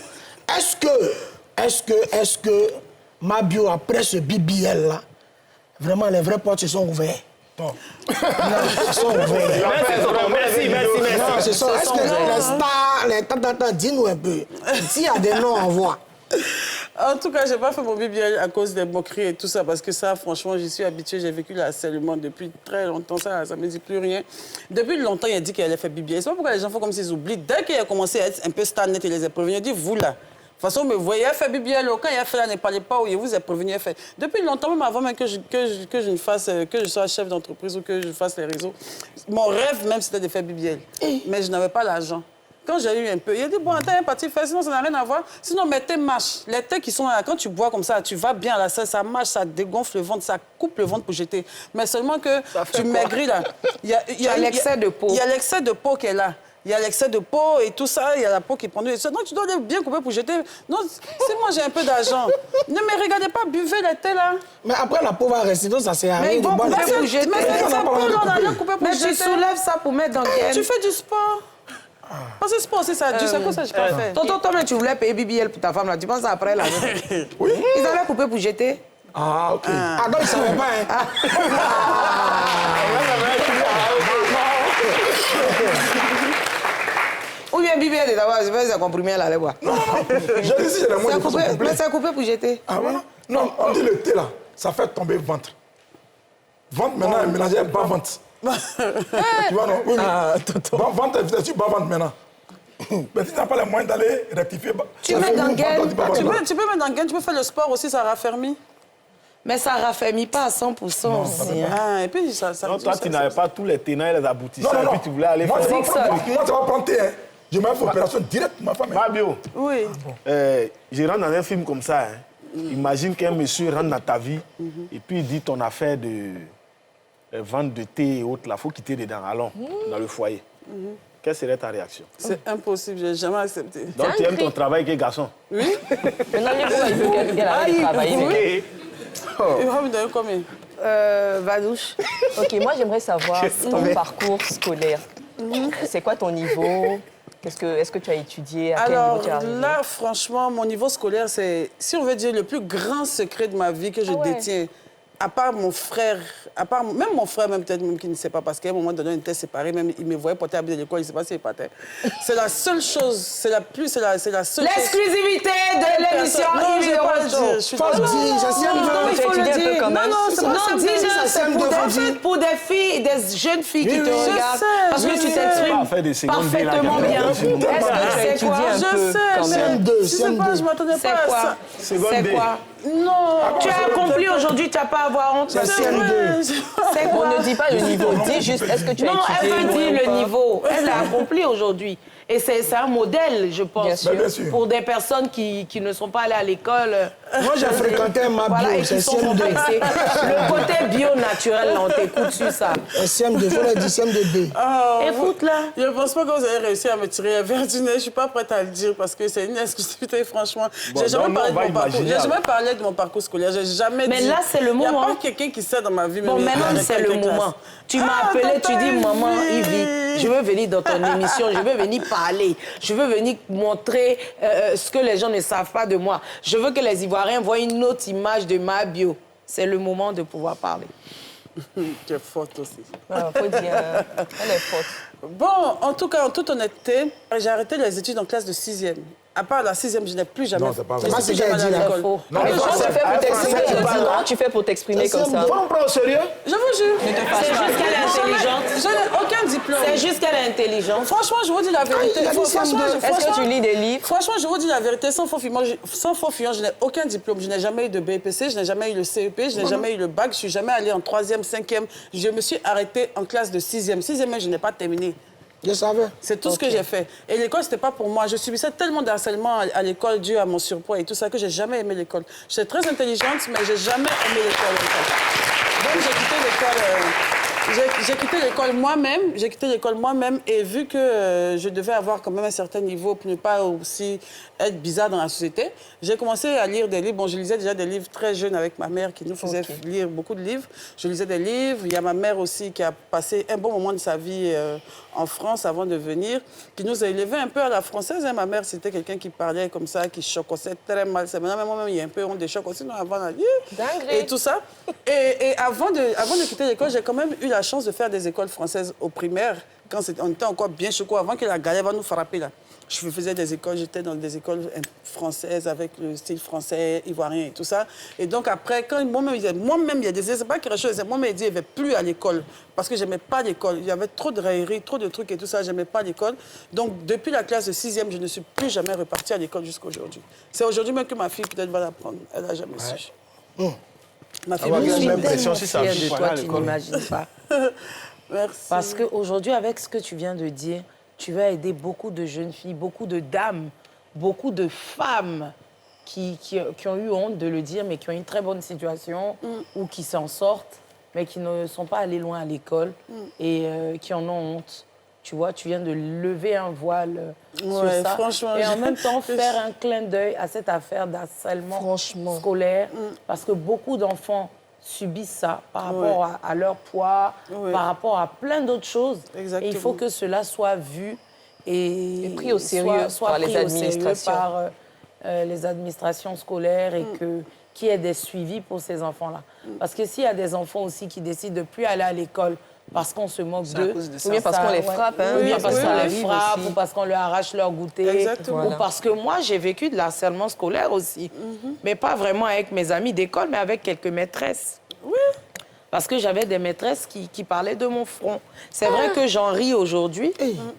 F: Est-ce que ma bio, après ce BBL là, vraiment les vraies portes se sont ouvertes? Non, elles sont ouvertes.
B: Merci.
F: Non, ce sont, est-ce que les stars, les tatata, dis-nous un peu. S'il y a des noms, envoie.
I: En tout cas, je n'ai pas fait mon BBL à cause des moqueries et tout ça, parce que ça, franchement, j'y suis habituée. J'ai vécu le harcèlement depuis très longtemps. Ça ne me dit plus rien. Depuis longtemps, il a dit qu'il allait faire BBL. C'est pas pourquoi les gens font comme s'ils oublient. Dès qu'il a commencé à être un peu star net, il les a prévenus. Il a dit, vous là, de toute façon, me voyez, il a fait BBL. Quand il a fait là, ne parlez pas où il vous a prévenu. Fait. Depuis longtemps, même avant même que je sois chef d'entreprise ou que je fasse les réseaux, mon rêve même, c'était de faire BBL. Mais je n'avais pas l'argent. Quand j'ai eu un peu, il a dit, bon, t'as un parti fait, sinon ça n'a rien à voir. Sinon, mais tes marches, les thés qui sont là, quand tu bois comme ça, tu vas bien à la selle, ça marche, ça dégonfle le ventre, ça coupe le ventre pour jeter. Mais seulement que tu maigris là. Il y a l'excès de peau. Il y a l'excès de peau qui est là. Il y a l'excès de peau et tout ça, il y a la peau qui prend. Donc tu dois bien couper pour jeter. Non, si moi j'ai un peu d'argent, ne me regardez pas, buvez les thés là.
F: Mais après la peau va rester, donc ça sert à rien.
A: Mais ils vont couper pour jeter.
I: Mais
A: tu soulèves ça pour mettre dans le gaine.
I: Tu fais du sport. Parce que le sport aussi, ça a dû, c'est quoi ça, je pas fait.
A: Tonton, toi-même, tu voulais payer BBL pour ta femme, là. Tu penses après, là? Oui. Ils allaient couper pour jeter.
F: Ah, OK. Ah, donc ils ne savaient pas, hein?
A: Ou bien BBL est d'abord, je vais comprimer là, les bois.
E: Non. J'ai dit si j'ai les moyens de faire
A: mais c'est coupé pour jeter.
E: Ah, voilà. Non, on dit le thé, là, ça fait tomber ventre. Ventre, maintenant, mélanger bas ventre. Tu vois, non? Oui, ventre, tu bas ventre maintenant. Mais si tu n'as pas les moyens d'aller rectifier...
A: Tu mets dans le gaine.
I: Tu peux mettre dans le gaine, tu peux faire le sport aussi, ça raffermit.
A: Mais ça ne raffermit pas à 100% aussi.
I: Ah, et puis ça
D: donc, toi, tu n'avais pas tous les tenants et les aboutissants.
E: Non, non,
D: et puis tu voulais aller
E: moi,
D: faire...
E: moi, ça va prendre tes... Je m'en fais opération directe, ma femme.
D: Fabio,
I: Oui.
D: je rentre dans un film comme ça. Hein. Imagine qu'un monsieur rentre dans ta vie et puis il dit ton affaire de vente de thé et autres, là, il faut quitter dedans, allons, dans le foyer. Quelle serait ta réaction?
I: C'est impossible, je n'ai jamais accepté.
D: Donc tu aimes ton travail qui est garçon?
I: Oui.
C: Maintenant, il veut qu'elle aille travailler.
I: Oui. Il va me donner combien?
A: Vadouche.
C: OK, moi, j'aimerais savoir ton parcours scolaire. C'est quoi ton niveau? Est-ce que tu as étudié? À quel niveau tu es arrivé?
I: Là, franchement, mon niveau scolaire, c'est, si on veut dire, le plus grand secret de ma vie que je détiens. À part mon frère, même mon frère, même peut-être même qui ne sait pas, parce qu'à un moment donné, on était séparés, même il me voyait porter à de l'école, il ne sait pas s'il partait. C'est la seule chose, c'est la seule
A: L'exclusivité de l'émission Yves Rocho.
I: Je suis désolée.
A: Non, il faut le dire. Non, pour des filles, des jeunes filles qui te regardent, parce que tu t'exprimes parfaitement bien. Est-ce que c'est quoi?
I: Je sais, mais tu sais pas, je ne m'attendais pas à ça.
A: C'est quoi? Non. Tu as accompli aujourd'hui, tu n'as pas à avoir honte.
I: C'est CM2.
A: C'est quoi?
C: On ne dit pas le niveau, dis juste est-ce que tu as étudié?
A: Non, elle veut dire le niveau. Elle l'a accompli aujourd'hui. Et c'est un modèle, je pense, pour des personnes qui ne sont pas allées à l'école.
F: Moi, j'ai fréquenté ma bio,
A: voilà, et qui sont complexées. Le côté bio naturel, là, on t'écoute sur ça.
F: CM2, il faut le dire CM2B.
A: Écoute, là.
I: Je ne pense pas que vous avez réussi à me tirer vers du nez. Je ne suis pas prête à le dire parce que c'est une exclusivité, franchement.
D: Bon,
I: j'ai jamais parlé de mon parcours.
D: imaginer.
I: J'ai jamais parlé de mon parcours scolaire. J'ai jamais dit.
A: Mais là, c'est le moment.
I: Il n'y a pas quelqu'un qui sait dans ma vie.
A: Bon, maintenant, c'est le moment. Tu m'as appelé, tu dis, maman, Yves, je veux venir dans ton émission, je veux venir parler, je veux venir montrer ce que les gens ne savent pas de moi. Je veux que les Ivoiriens voient une autre image de ma bio. C'est le moment de pouvoir parler.
I: Tu es forte aussi.
C: Faut dire, elle est forte.
I: Bon, en tout cas, en toute honnêteté, j'ai arrêté les études en classe de 6e. À part la 6e, je n'ai plus jamais...
E: Non, c'est pas vrai.
I: Je suis jamais allé à l'école.
E: Non,
C: Tu fais pour t'exprimer comme ça.
D: Faut me prendre au sérieux?
I: Je vous jure.
A: C'est juste qu'elle est intelligente.
I: Je n'ai aucun diplôme.
A: C'est juste qu'elle est intelligente.
I: Franchement, je vous dis la vérité.
C: Est-ce que tu lis des livres?
I: Franchement, je vous dis la vérité, sans faux fuyant, je n'ai aucun diplôme. Je n'ai jamais eu de BEPC, je n'ai jamais eu le CEP, je n'ai jamais eu le bac, je ne suis jamais allée en 3e, 5e. Je me suis arrêtée en classe de 6e. 6e, je n'ai pas terminé.
F: Je savais.
I: C'est tout ce que j'ai fait. Et l'école, c'était pas pour moi. Je subissais tellement de harcèlement à l'école dû à mon surpoids et tout ça que j'ai jamais aimé l'école. J'étais très intelligente, mais j'ai jamais aimé l'école. Donc, j'ai quitté l'école... J'ai quitté l'école moi-même et vu que je devais avoir quand même un certain niveau pour ne pas aussi être bizarre dans la société, j'ai commencé à lire des livres. Bon, je lisais déjà des livres très jeunes avec ma mère qui nous faisait lire beaucoup de livres. Je lisais des livres. Il y a ma mère aussi qui a passé un bon moment de sa vie en France avant de venir, qui nous a élevés un peu à la française. Ma mère, c'était quelqu'un qui parlait comme ça, qui chocossait très mal. Maintenant, moi-même, il y a un peu honte de choc aussi, non, avant la vie. Et tout ça. Et avant de quitter l'école, j'ai quand même eu la chance de faire des écoles françaises au primaire, quand on était encore bien choco, avant que la galère va nous frapper, là. Je faisais des écoles, j'étais dans des écoles françaises avec le style français, ivoirien et tout ça. Et donc après, quand moi-même, il y a des... C'est pas quelque chose, moi-même, il dit, je ne vais plus à l'école parce que je n'aimais pas l'école. Il y avait trop de railleries, trop de trucs et tout ça, je n'aimais pas l'école. Donc depuis la classe de 6e, je ne suis plus jamais repartie à l'école jusqu'à aujourd'hui. C'est aujourd'hui même que ma fille peut-être va l'apprendre. Elle n'a jamais su. Ma fille
A: Je suis
D: même
A: tellement
D: pression si ça
A: fière
D: vit
A: de
D: pas
A: toi,
D: à
A: tu
D: l'école.
A: n'imagines pas.
I: Merci.
A: Parce qu'aujourd'hui, avec ce que tu viens de dire, tu vas aider beaucoup de jeunes filles, beaucoup de dames, beaucoup de femmes qui ont eu honte de le dire, mais qui ont une très bonne situation ou qui s'en sortent, mais qui ne sont pas allées loin à l'école et qui en ont honte. Tu vois, tu viens de lever un voile sur ça.
I: Franchement,
A: et en même temps, faire un clin d'œil à cette affaire d'harcèlement scolaire. Parce que beaucoup d'enfants subissent ça par rapport à leur poids, par rapport à plein d'autres choses.
I: Exactement.
A: Et il faut que cela soit vu et
C: pris au sérieux
A: soit
C: par
A: pris
C: les
A: au sérieux
C: administrations.
A: par les administrations scolaires et qu'il y ait des suivis pour ces enfants-là. Parce que s'il y a des enfants aussi qui décident de ne plus aller à l'école parce qu'on se moque d'eux,
C: ou bien parce qu'on les frappe, hein,
A: ou bien parce qu'on les
C: vivent
A: frappe,
C: aussi.
A: ou parce qu'on leur arrache leur goûter,
I: Exactement.
A: ou parce que moi, j'ai vécu de l'harcèlement scolaire aussi. Mais pas vraiment avec mes amis d'école, mais avec quelques maîtresses.
I: Oui.
A: Parce que j'avais des maîtresses qui parlaient de mon front. C'est vrai que j'en ris aujourd'hui,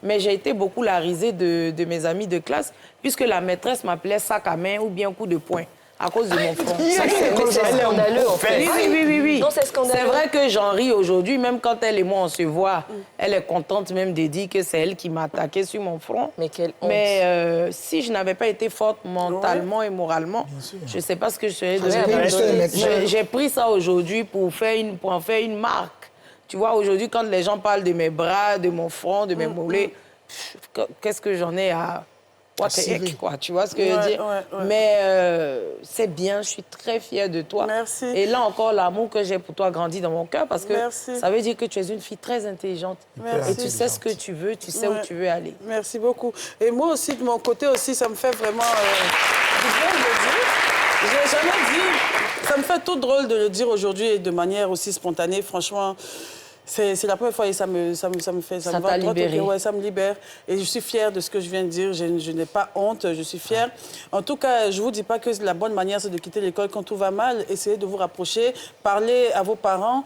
A: mais j'ai été beaucoup la risée de mes amis de classe, puisque la maîtresse m'appelait sac à main ou bien coup de poing. à cause de mon front.
C: C'est scandaleux, en fait.
A: Oui.
C: Non, c'est scandaleux.
A: C'est vrai que j'en ris aujourd'hui, même quand elle et moi, on se voit. Elle est contente même de dire que c'est elle qui m'a attaqué sur mon front.
C: Mais quelle honte.
A: Mais si je n'avais pas été forte mentalement et moralement, je ne sais pas ce que je serais devenue. J'ai pris ça aujourd'hui pour en faire une marque. Tu vois, aujourd'hui, quand les gens parlent de mes bras, de mon front, de mes mollets, qu'est-ce que j'en ai à... quoi, tu vois ce que je veux dire? Mais c'est bien, je suis très fière de toi.
I: Merci.
A: Et là encore, l'amour que j'ai pour toi grandit dans mon cœur parce que ça veut dire que tu es une fille très intelligente.
I: Merci.
A: Et tu sais ce que tu veux, tu sais où tu veux aller.
I: Merci beaucoup. Et moi aussi, de mon côté aussi, ça me fait vraiment du bien de le dire. Je l'ai jamais dit. Ça me fait tout drôle de le dire aujourd'hui et de manière aussi spontanée. Franchement, c'est la première fois et ça me va
A: libéré.
I: Ouais, ça me libère. Et je suis fière de ce que je viens de dire. Je n'ai pas honte, je suis fière. En tout cas, je ne vous dis pas que la bonne manière, c'est de quitter l'école quand tout va mal. Essayez de vous rapprocher, parler à vos parents,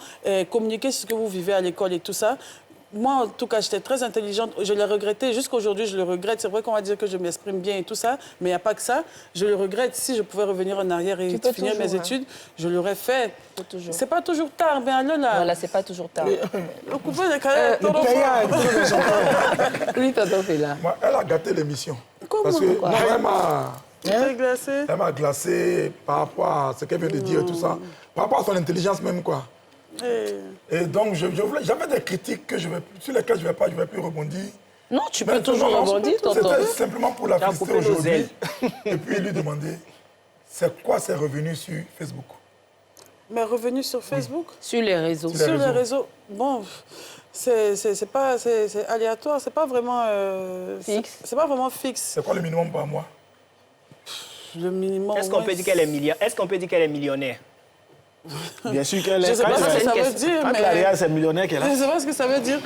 I: communiquer sur ce que vous vivez à l'école et tout ça. Moi, en tout cas, j'étais très intelligente. Je l'ai regretté. Jusqu'aujourd'hui, je le regrette. C'est vrai qu'on va dire que je m'exprime bien et tout ça, mais il n'y a pas que ça. Je le regrette. Si je pouvais revenir en arrière et finir mes études, je l'aurais fait. C'est pas toujours tard. Mais alors là...
C: Voilà, c'est pas toujours tard.
I: Le coupé des cahiers...
A: Oui, tonton Fela.
E: Elle a gâté l'émission.
I: Comment?
E: Parce que moi, elle m'a glacé par rapport à ce qu'elle vient de dire et tout ça. Par rapport à son intelligence même, quoi. Et donc, j'avais des critiques sur lesquelles je ne vais plus rebondir.
A: Non, tu peux toujours rebondir, tonton.
E: C'était simplement pour la féliciter aujourd'hui. Et puis lui demander, c'est quoi ses revenus sur Facebook?
I: Mes revenus sur Facebook?
A: Sur les réseaux.
I: Sur les réseaux. Bon, c'est aléatoire, c'est pas vraiment...
C: fixe.
I: C'est pas vraiment fixe.
E: C'est quoi le minimum par mois?
I: Le minimum...
B: Est-ce qu'on peut dire qu'elle est millionnaire?
D: Bien sûr qu'elle est.
I: Je ne sais pas ce que ça veut dire, mais...
D: Claria, c'est millionnaire qu'elle a.
I: Je ne sais pas ce que ça veut dire.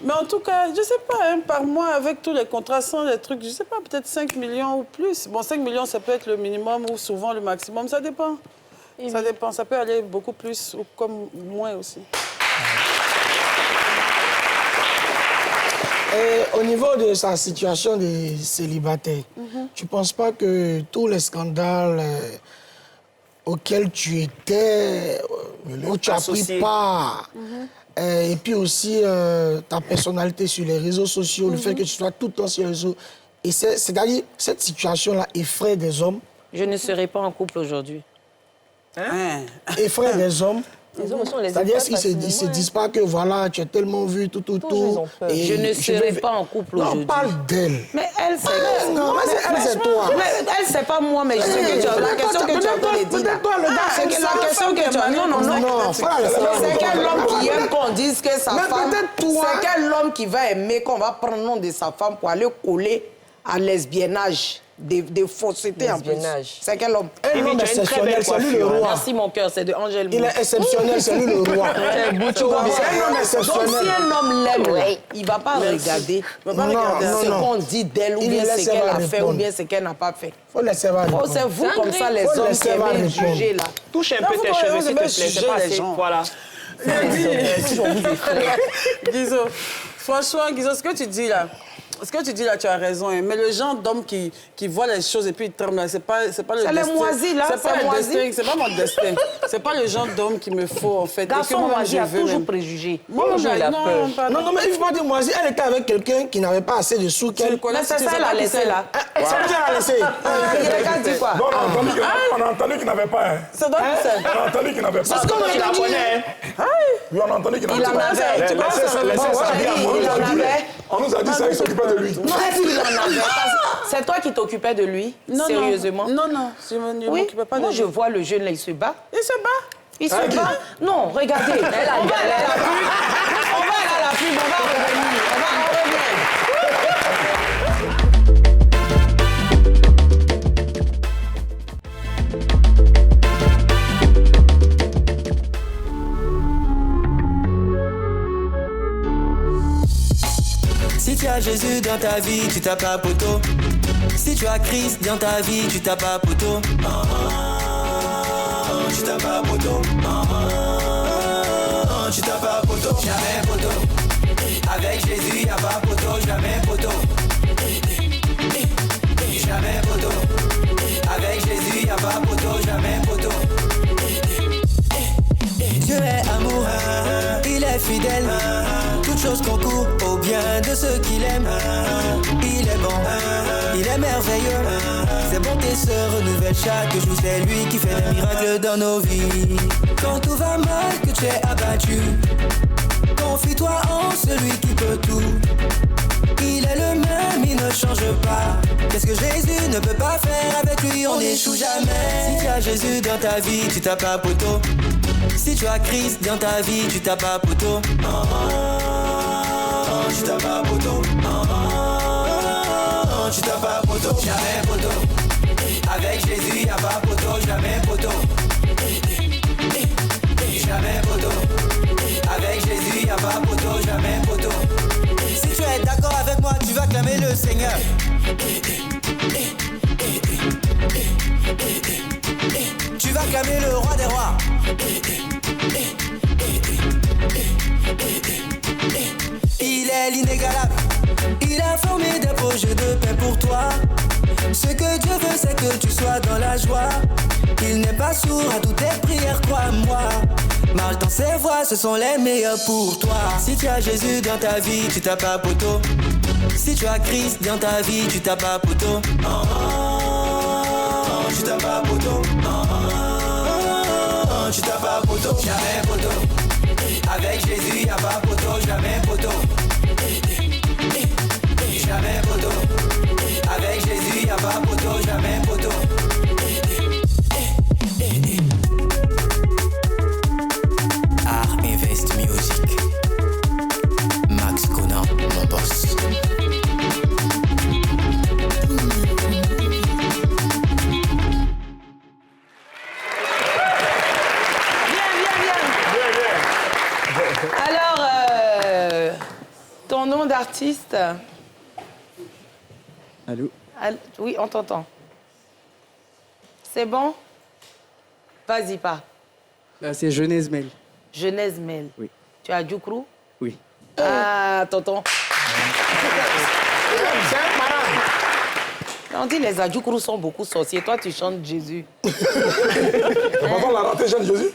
I: Mais en tout cas, je ne sais pas, hein, par mois, avec tous les contrats, sans les trucs, je ne sais pas, peut-être 5 millions ou plus. Bon, 5 millions, ça peut être le minimum ou souvent le maximum, ça dépend. Ça dépend, ça peut aller beaucoup plus ou comme moins aussi.
F: Et au niveau de sa situation de célibataire, tu ne penses pas que tous les scandales auxquels tu étais, où tu as pris part, et puis aussi ta personnalité sur les réseaux sociaux, le fait que tu sois tout le temps sur les réseaux, et c'est-à-dire cette situation-là effraie des hommes?
A: Je ne serai pas en couple aujourd'hui.
F: Effraie des hommes? C'est-à-dire qu'ils ne se disent pas que voilà, tu es tellement vu, tout.
A: Et je ne serai pas en couple aujourd'hui.
F: Non, parle d'elle.
A: Mais elle, c'est...
F: Non, mais elle, c'est toi.
A: Mais elle, c'est pas moi, mais je sais que tu as... La question que tu as donné dit... C'est que la question que tu as... Non. C'est quel homme qui aime qu'on dise que sa femme... C'est quel homme qui va aimer qu'on va prendre le nom de sa femme pour aller coller à lesbiennage? Des faussetés en plus. C'est quel homme?
F: Un homme exceptionnel, c'est lui le roi.
A: Merci mon cœur, c'est de Angèle.
F: Il est exceptionnel, c'est lui le roi.
A: C'est un homme exceptionnel. Donc si un homme l'aime, il ne va pas regarder ce qu'on dit d'elle, ou bien ce qu'elle a fait, ou bien ce qu'elle n'a pas fait.
F: Faut laisser répondre.
A: C'est vous comme ça les hommes qui aimez juger là.
B: Touche un peu tes cheveux, s'il te plaît. C'est pas assez. Voilà.
I: Guizo, franchement, Guizo, ce que tu dis là, tu as raison. Hein. Mais le genre d'homme qui voit les choses et puis il tremble, c'est pas le destin.
A: C'est les moisis, là.
I: C'est pas mon destin. C'est pas le genre d'homme qu'il me faut, en fait.
A: Garçon moisi a toujours préjugé.
F: Non, mais il ne faut pas dire moisi. Elle était avec quelqu'un qui n'avait pas assez de sous.
A: Mais c'est ça, elle a laissé là.
F: C'est ça qu'elle a laissé.
A: Il a dit quoi?
E: On a entendu qu'il n'avait pas.
I: C'est donc ça.
E: On a entendu qu'il n'avait pas.
A: C'est ce qu'on a dit.
E: Oui, on a entendu qu'il n'avait pas.
A: Il en avait.
E: On nous a dit ça, il s'occupait de lui.
A: Non, il en avait. C'est toi qui t'occupais de lui? Sérieusement?
I: Non, je ne m'occupais pas de lui.
A: Moi, je vois le jeune là, il se bat.
I: Il se bat?
A: Il se bat? Non, regardez. On va aller à la pub, on va revenir. On revient.
J: Si tu as Jésus dans ta vie, tu tapes pas poteau. Si tu as Christ dans ta vie, tu tapes pas poteau. Tu tapes pas poteau. Tu tapes pas poteau. Jamais poteau. Avec Jésus, y'a pas poteau. Jamais poteau. Jamais poteau. Avec Jésus, y'a pas poteau. Jamais Dieu est amour, il est fidèle. Toute chose concourt au bien de ceux qu'il aime. Il est bon, il est merveilleux. Ses bontés se renouvellent chaque jour. C'est lui qui fait des miracles dans nos vies. Quand tout va mal, que tu es abattu, confie-toi en celui qui peut tout. Il est le même, il ne change pas. Qu'est-ce que Jésus ne peut pas faire? Avec lui on n'échoue jamais. Si tu as Jésus dans ta vie, tu tapes pas poteau. Si tu as Christ dans ta vie, tu tapes pas poteau. Tu tapes pas poteau. Tu tapes pas poteau. Jamais poteau. Avec Jésus y'a pas poteau. Jamais poteau. Jamais poteau. Avec Jésus y'a pas poteau. Jamais poteau. Si tu es d'accord avec moi, tu vas clamer le Seigneur. Tu vas clamer le roi des rois. Il est l'inégalable. Il a formé des projets de paix pour toi. Ce que Dieu veut, c'est que tu sois dans la joie. Il n'est pas sourd à toutes tes prières, crois-moi. Marche dans ses voies, ce sont les meilleurs pour toi. Si tu as Jésus dans ta vie, tu tapes pas poteau. Si tu as Christ dans ta vie, tu tapes pas poteau. Tu tapes pas poteau. Tu tapes pas poteau. Jamais poteau. Avec Jésus, y'a pas poteau. Jamais poteau. Jamais poteau. Avec Jésus, y'a pas poteau. Jamais poteau. Art Invest Music. Max Conan, mon boss.
A: Alors, ton nom d'artiste?
K: Allô?
A: Oui, on t'entend. C'est bon? Vas-y, pas.
K: C'est Genèse Mel.
A: Genèse Mel.
K: Oui.
A: Tu as Djoukru?
K: Oui.
A: Ah, tonton. C'est un parent. On dit les Adjoukrous sont beaucoup sorciers. Toi, tu chantes Jésus.
E: Papa l'a raté, chante Jésus?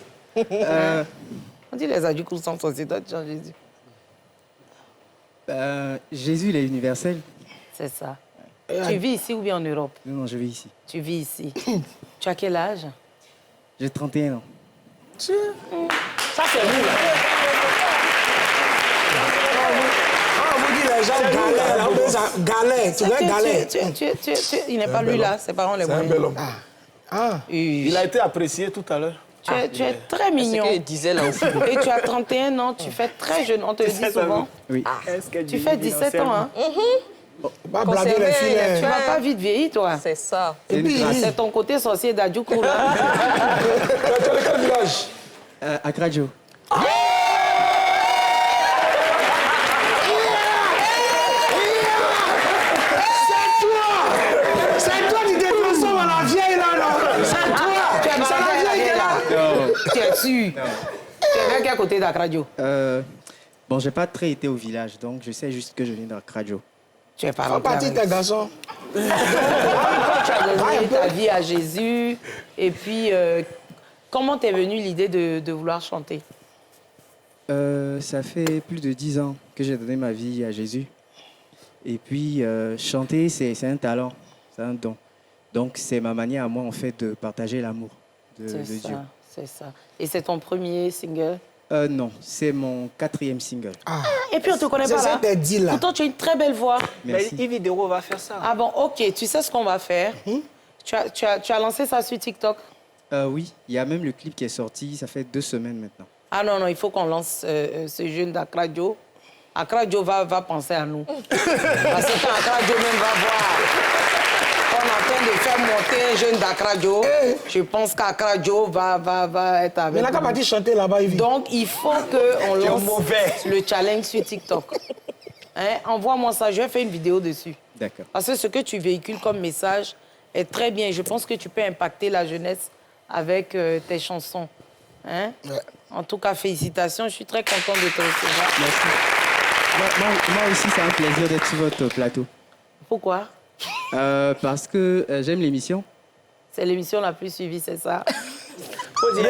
A: On dit les Adjoukrous sont sorciers. Toi, tu chantes Jésus.
K: Jésus, il est universel.
A: C'est ça. Tu vis ici ou bien en Europe?
K: Non, je vis ici.
A: Tu vis ici. Tu as quel âge?
K: J'ai 31 ans.
A: Ça, c'est vous, là.
F: On vous dit les gens galères, tu vois, galère.
A: Il n'est pas lui là, ses parents les
E: C'est un
A: moyens.
E: bel homme.
D: Il a été apprécié tout à l'heure.
A: Tu es très mignon.
C: C'est ce qu'il disait là aussi.
A: Et tu as 31 ans, tu fais très jeune. On te le dit souvent.
K: Oui.
A: Tu fais 17 ans, hein?
F: Pas blaguer les filles.
A: Tu vas pas vite vieillir, toi.
C: C'est ça.
F: Et puis,
A: C'est ton côté sorcier d'Adjoukrou, là.
E: Tu es de quel village?
K: À Kradjo.
F: c'est toi qui déplaçons à la vieille là, non? C'est toi.
A: Tu es
F: C'est la vieille qui est là.
A: Tu es sûr? Tu es bien qu'à côté d'Akradjo.
K: Bon, j'ai pas très été au village, donc je sais juste que je viens de Kradjo.
A: Tu es pas
F: Fais partie de tes garçons.
A: Tu as donné ta vie à Jésus. Et puis, comment t'es venue l'idée de vouloir chanter?
K: Ça fait plus de 10 ans que j'ai donné ma vie à Jésus. Et puis, chanter, c'est un talent, c'est un don. Donc, c'est ma manière à moi, en fait, de partager l'amour de Dieu.
A: C'est ça. Et c'est ton premier single?
K: Non, c'est mon 4e single.
A: Et puis, on te connaît pas, là?
F: C'est ça, t'es dit, là.
A: Pourtant, tu as une très belle voix.
K: Merci.
B: Mais Yves Vidéo va faire ça.
A: Ah bon, OK. Tu sais ce qu'on va faire? Tu as lancé ça sur TikTok?
K: Oui, il y a même le clip qui est sorti, ça fait 2 semaines maintenant.
A: Ah non, il faut qu'on lance ce jeune d'Akradjo. Akradjo va penser à nous. Parce que quand Akradjo même va voir qu'on est en train de faire monter un jeune d'Akradjo, je pense qu'Akradjo va être avec
F: Mais n'a qu'à
A: nous.
F: partir chanter là-bas, il vit.
A: Donc, il faut qu'on lance le challenge sur TikTok. Hein? Envoie-moi ça, je vais faire une vidéo dessus.
K: D'accord.
A: Parce que ce que tu véhicules comme message est très bien. Je pense que tu peux impacter la jeunesse avec tes chansons. Hein?
F: Ouais.
A: En tout cas, félicitations. Je suis très contente de te recevoir.
K: Merci. Moi aussi, c'est un plaisir d'être sur votre plateau.
A: Pourquoi?
K: Parce que j'aime l'émission.
A: C'est l'émission la plus suivie, c'est ça?
B: Faut dire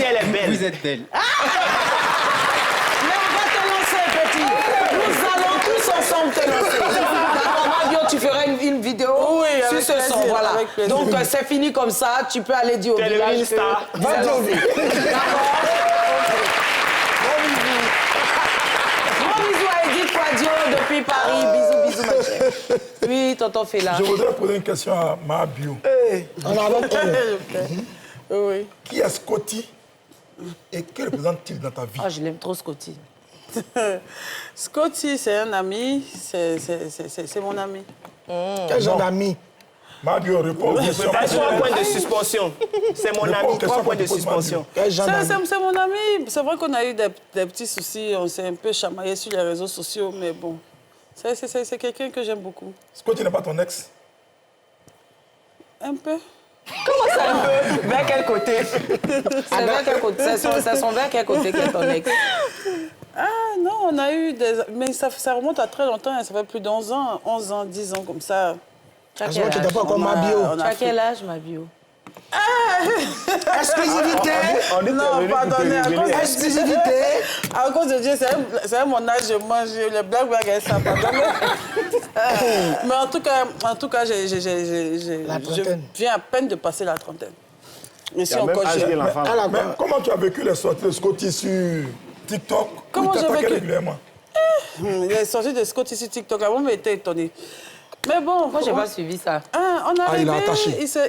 B: elle est belle.
K: Vous êtes belle.
A: Mais on va te lancer, petit. Nous allons tous ensemble te lancer. D'accord, Mabio, tu feras une vidéo sur ce son. Voilà. Donc, c'est fini comme ça. Tu peux aller dire au village que... Va dire au village. D'accord. Bon bisous à Edith Quadio depuis Paris. Bisous, ma chère. Oui, tonton Fela.
E: Je voudrais poser une question à Mabio.
F: On a avec elle.
I: Oui.
E: Qui est Scotty et que représente-t-il dans ta vie?
A: Ah, je l'aime trop, Scotty.
I: Scotty, c'est un ami. C'est mon ami.
F: Quel genre d'ami?
E: Mabio, réponds aux questions.
B: 3 points de suspension. C'est mon ami, 3 points de suspension.
I: C'est mon ami. C'est vrai qu'on a eu des petits soucis. On s'est un peu chamaillé sur les réseaux sociaux, mais bon. C'est quelqu'un que j'aime beaucoup.
E: Scotty n'est pas ton ex?
I: Un peu.
C: Comment ça, un peu? Vers quel côté?
A: C'est vers quel côté? C'est son vers quel côté qui est ton ex?
I: Ah non, on a eu des... Mais ça remonte à très longtemps. Ça fait plus d'11 ans, 11 ans, 10 ans comme ça.
A: Tu as quel âge?
F: Tu pas comme Mabio.
A: Tu as quel âge, Mabio?
F: Exclusivité.
I: Non, pardonnez.
F: Exclusivité.
I: À cause de Dieu, c'est mon âge, je mange le black ça, pardonnez. Mais en tout cas, je viens à peine de passer la trentaine. Je suis encore jeune.
E: Mais comment tu as vécu les sorties de Scotty sur TikTok?
I: Comment j'ai vécu
E: régulièrement?
I: Les sorties de Scotty sur TikTok, avant, m'étais étonnée. Mais bon...
A: Moi, je n'ai pas suivi ça.
I: On a
E: il a attaché.
A: C'est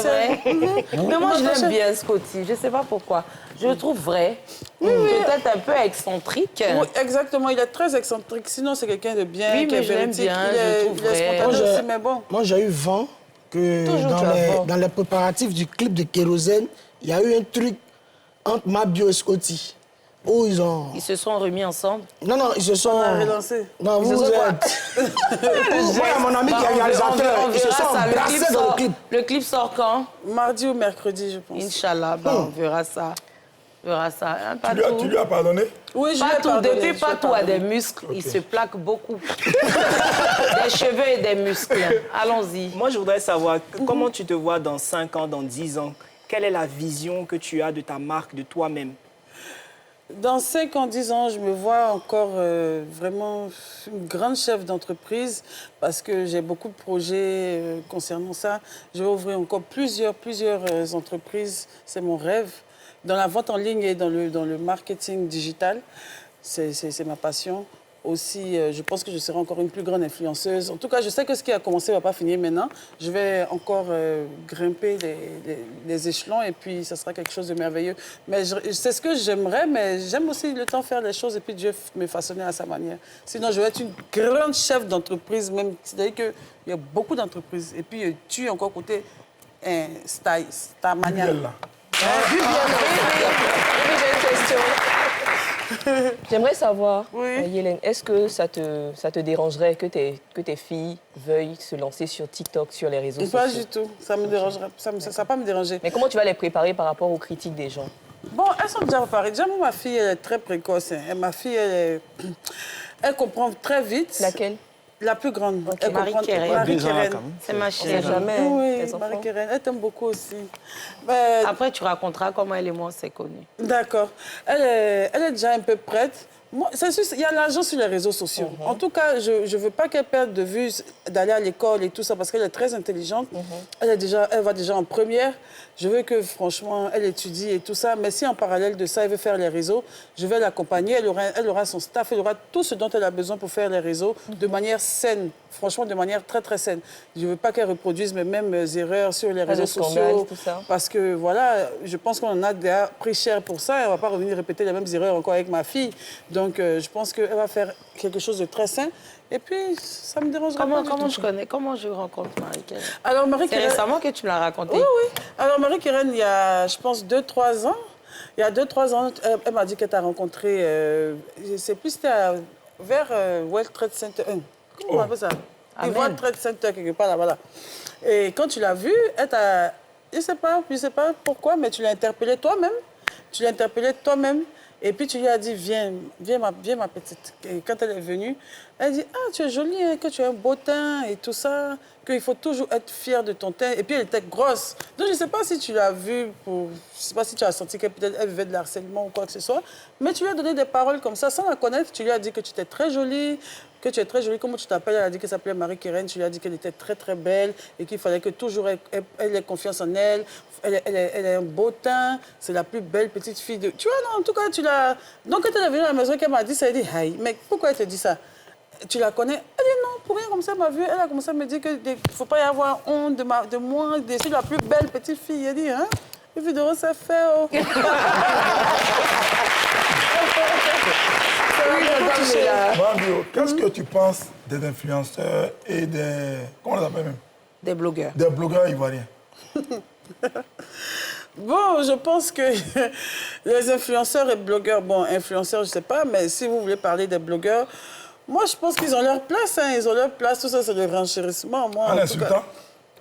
A: vrai. Mais moi, je l'aime bien, Scotty. Je ne sais pas pourquoi. Je le trouve vrai. Peut-être un peu excentrique.
I: Oui, exactement. Il est très excentrique. Sinon, c'est quelqu'un de bien,
A: oui,
I: qui est
A: mais je l'aime
I: véridique.
A: bien, je le trouve vrai.
I: Spontané aussi, mais bon.
F: Moi, j'ai eu vent que dans les préparatifs du clip de Kérosène, il y a eu un truc entre Mabio et Scotty. Où ils se sont remis ensemble? Non, ils se sont...
I: On a relancé.
F: Non, vous êtes... Moi, mon ami qui est réalisateur, ils se sont brassés dans le clip.
A: Le clip sort quand?
I: Mardi ou mercredi, je pense.
A: Inch'Allah, on verra ça. Hein,
E: tu lui as pardonné?
I: Oui, je
A: lui ai pardonné. Depuis
I: Patou
A: a des muscles, il se plaque beaucoup. Des cheveux et des muscles. Allons-y.
B: Moi, je voudrais savoir comment tu te vois dans 5 ans, dans 10 ans. Quelle est la vision que tu as de ta marque, de toi-même?
I: Dans 5 ans, 10 ans, je me vois encore vraiment une grande chef d'entreprise parce que j'ai beaucoup de projets concernant ça. Je vais ouvrir encore plusieurs entreprises. C'est mon rêve. Dans la vente en ligne et dans le marketing digital, c'est ma passion. Aussi, je pense que je serai encore une plus grande influenceuse. En tout cas, je sais que ce qui a commencé ne va pas finir maintenant. Je vais encore grimper les échelons et puis ça sera quelque chose de merveilleux. Mais c'est ce que j'aimerais, mais j'aime aussi le temps faire les choses et puis Dieu me façonner à sa manière. Sinon, je vais être une grande chef d'entreprise même. C'est-à-dire qu'il y a beaucoup d'entreprises. Et puis, tu es encore côté ta manière.
C: J'ai une question. J'aimerais savoir, Yélène, est-ce que ça te dérangerait que tes filles veuillent se lancer sur TikTok, sur les réseaux sociaux?
I: Pas du tout. Ça me dérangerait. Ça va pas me déranger.
C: Mais comment tu vas les préparer par rapport aux critiques des gens?
I: Bon, elles sont déjà préparées. Déjà, moi, ma fille, elle est très précoce. Hein. Ma fille, elle comprend très vite.
C: Laquelle?
I: La plus grande.
A: Okay. Marie-Kérène. C'est ma chérie.
I: Oui, Marie-Kérène. Elle t'aime beaucoup aussi.
A: Après, tu raconteras comment elle et moi on s'est connus.
I: D'accord. Elle est déjà un peu prête. C'est sûr, il y a l'argent sur les réseaux sociaux. En tout cas, je ne veux pas qu'elle perde de vue d'aller à l'école et tout ça parce qu'elle est très intelligente. Elle va déjà en première. Je veux que, franchement, elle étudie et tout ça. Mais si en parallèle de ça, elle veut faire les réseaux, je vais l'accompagner. Elle aura son staff, elle aura tout ce dont elle a besoin pour faire les réseaux de manière saine. Franchement, de manière très, très saine. Je ne veux pas qu'elle reproduise mes mêmes erreurs sur les réseaux sociaux.
C: Tout ça.
I: Parce que, voilà, je pense qu'on en a déjà pris cher pour ça. Et on ne va pas revenir répéter les mêmes erreurs encore avec ma fille. Donc, je pense qu'elle va faire quelque chose de très sain. Et puis, ça me dérangera pas.
A: Comment je rencontre Marie-Kérène?
I: Alors,
A: c'est récemment que tu me l'as raconté.
I: Oui. Alors, Marie-Kérène, il y a, je pense, 2-3 ans. Il y a 2-3 ans, elle m'a dit qu'elle t'a rencontré, je ne sais plus, c'était vers World Trade Center. Comment on appelle ça? World Trade Center, quelque part là, voilà. Et quand tu l'as vue, elle t'a... Je ne sais pas pourquoi, mais tu l'as interpellée toi-même. Et puis tu lui as dit, viens ma petite. Et quand elle est venue, elle dit, ah, tu es jolie, hein, que tu as un beau teint et tout ça, qu'il faut toujours être fière de ton teint. Et puis elle était grosse. Donc je ne sais pas si tu l'as vue, je ne sais pas si tu as senti qu'elle peut-être vivait de l'harcèlement ou quoi que ce soit, mais tu lui as donné des paroles comme ça, sans la connaître. Tu lui as dit que tu étais très jolie, comment tu t'appelles? Elle a dit qu'elle s'appelait Marie-Kérène. Tu lui as dit qu'elle était très, très belle et qu'il fallait que toujours elle ait confiance en elle. Elle a un beau teint, c'est la plus belle petite fille de... Tu vois, non, en tout cas, tu l'as... Donc, quand elle est venue à la maison, qu'elle m'a dit ça, elle a dit, hey, mais pourquoi elle te dit ça? Tu la connais? Elle dit, non, pour rien, comme ça, elle m'a vue. Elle a commencé à me dire qu'il ne faut pas y avoir honte de moi, je suis la plus belle petite fille. Elle dit, hein? Et puis, de ça fait, oh.
E: Mabio, qu'est-ce que tu penses des influenceurs et des... Comment on les appelle même?
A: Des blogueurs.
E: Des blogueurs ivoiriens.
I: Bon, je pense que les influenceurs et blogueurs, bon, influenceurs, je ne sais pas, mais si vous voulez parler des blogueurs, moi, je pense qu'ils ont leur place, hein, ils ont leur place, tout ça, c'est le renchérissement. Moi,
E: en insultant?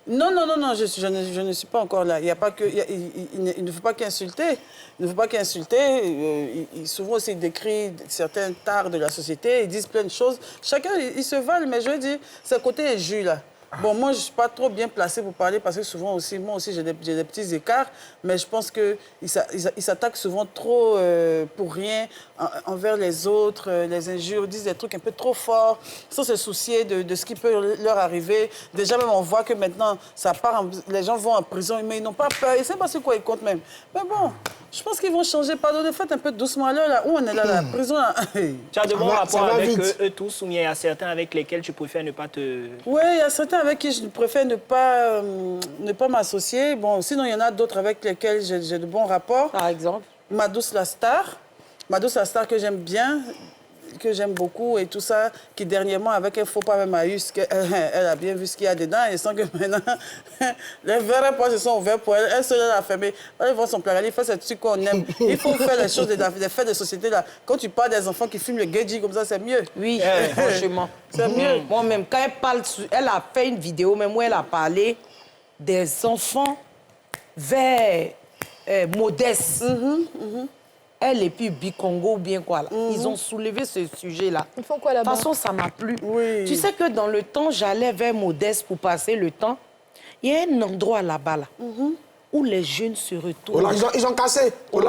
I: Non, je ne suis pas encore là. Il y a pas que, il ne faut pas qu'insulter. Il ne faut pas qu'insulter. Souvent, ils décrivent certains tares de la société, ils disent plein de choses. Chacun, ils se valent, mais je veux dire, c'est le côté injure, là. Bon, moi, je ne suis pas trop bien placée pour parler parce que souvent aussi, moi aussi, j'ai des petits écarts, mais je pense qu'ils s'attaquent souvent trop pour rien envers les autres, les injures, disent des trucs un peu trop forts, sans se soucier de ce qui peut leur arriver. Déjà, même, on voit que maintenant, ça part, les gens vont en prison, mais ils n'ont pas peur, ils ne savent pas sur quoi ils comptent même. Mais bon, je pense qu'ils vont changer. Pardonnez, faites un peu doucement à l'heure, là, où on est là, la prison, là.
B: Tu as de bons rapports avec eux tous, ou il y a certains avec lesquels tu préfères ne pas te...
I: Oui, il y a certains avec qui je préfère ne pas m'associer. Bon, sinon, il y en a d'autres avec lesquels j'ai de bons rapports.
A: Par exemple?
I: Madouce la star. Madouce la star que j'aime bien, que j'aime beaucoup et tout ça, qui dernièrement, avec un faux pas même a eu, elle a bien vu ce qu'il y a dedans et sans que maintenant, les verres poches se sont ouverts pour elle. Elle seule a fermé. Elle voit son plat, elle fait ce truc qu'on aime. Il faut faire les choses, des faits de société là. Quand tu parles des enfants qui filment le gadget comme ça, c'est mieux.
A: Oui, franchement.
I: C'est mieux.
A: Moi-même, quand elle parle, elle a fait une vidéo, même où elle a parlé des enfants vers modestes. Elle et puis Bikongo ou bien quoi là. Ils ont soulevé ce sujet-là.
C: Ils font quoi là-bas?
A: De toute façon, ça m'a plu.
I: Oui.
A: Tu sais que dans le temps, j'allais vers Modeste pour passer le temps. Il y a un endroit là-bas là, où les jeunes se retrouvent.
F: Ils ont cassé.
I: Oui.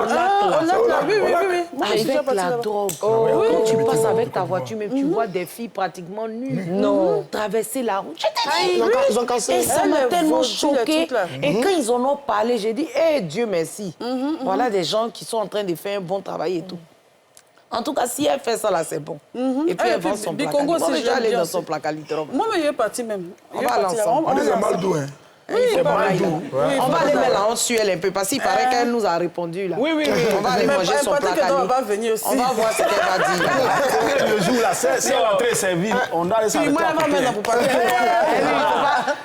A: Avec la drogue. Quand tu passes avec ta voiture, même tu vois des filles pratiquement nues. Non. Traverser la route.
F: Ils ont cassé.
A: Et ça m'a tellement choquée. Et quand ils en ont parlé, j'ai dit, Dieu merci. Voilà des gens qui sont en train de faire un bon travail et tout. En tout cas, si elle fait ça, là, c'est bon. Et puis, elle vend son placard. Moi, je vais aller dans son placard, littéralement.
I: Moi, mais il est parti même.
A: On va aller ensemble.
E: On dit c'est mal doux, hein.
A: Oui, on va aller mettre la honte sur elle un peu, parce qu'il paraît qu'elle nous a répondu, là.
I: Oui.
A: On va aller manger son placard.
I: On va venir aussi.
A: On va voir ce qu'elle va dire.
D: Le jour, là, si elle est en train de servir, on doit aller s'arrêter.
I: Puis moi, elle va mettre pour pas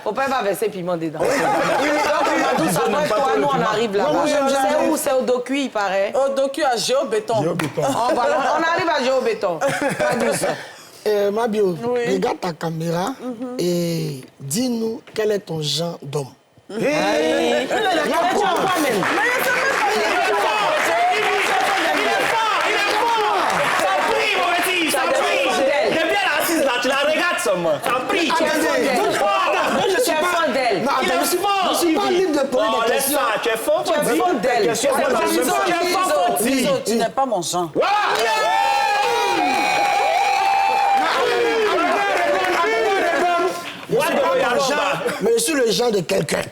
A: Faut pas verser piment dedans. Donc, après toi, nous, on arrive là-bas. C'est où? C'est au Docu, il paraît.
I: Au Docu, à Géobéton.
A: On arrive à Géobéton. Pas douce.
F: Mabio, regarde ta caméra et dis-nous quel est ton genre d'homme.
A: Il est fort.
B: Tu la regardes seulement. Ça prie.
F: Je suis pas d'elle. Non, je suis pas libre de poser des questions.
B: Tu es fort.
A: Tu es fort d'elle.
I: Tu n'es pas mon genre.
F: Mais je suis le genre de quelqu'un.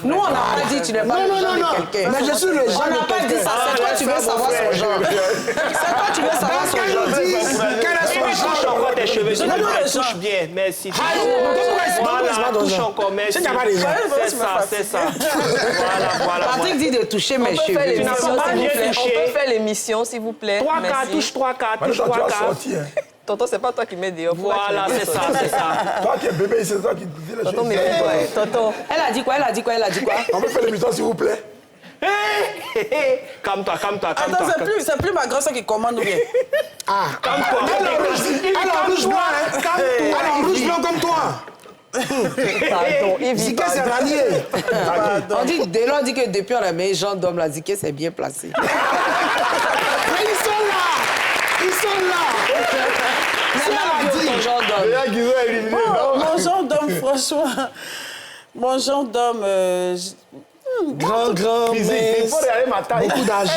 A: Nous, on n'a pas dit tu n'es pas le genre de quelqu'un.
F: Mais je suis le genre de quelqu'un.
A: On n'a pas dit ça. C'est toi, tu veux savoir son genre. C'est toi, tu veux savoir son genre.
F: Quel est son genre?
B: Touche encore tes cheveux. Touche bien. Merci. Voilà, touche encore. Merci. C'est ça. Voilà.
A: Patrick dit de toucher mes cheveux.
C: On peut faire l'émission, s'il vous plaît.
B: 3 quarts, touche 3 quarts.
C: Tonton, c'est pas toi qui mets dehors.
B: Voilà, c'est ça.
E: Toi qui es bébé, c'est toi qui dis les choses.
C: Tonton, mais Tonton.
A: Elle a dit quoi?
E: On peut faire l'émission, s'il vous plaît.
B: Calme-toi.
I: Attends, c'est plus ma grosse qui commande ou bien?
B: Calme-toi.
F: Elle est rouge blanc, hein? Elle est rouge blanc comme toi.
C: Pardon,
F: Ziké, c'est rallié.
A: On dit, Delon dit que depuis on a mis les gens d'homme là, Ziké, c'est bien placé.
F: Mais ils sont personne là.
A: Ton genre d'homme.
I: Mon genre d'homme, franchement. Mon genre d'homme.
F: Grand, mais
D: il faut regarder ma taille.
F: beaucoup d'argent.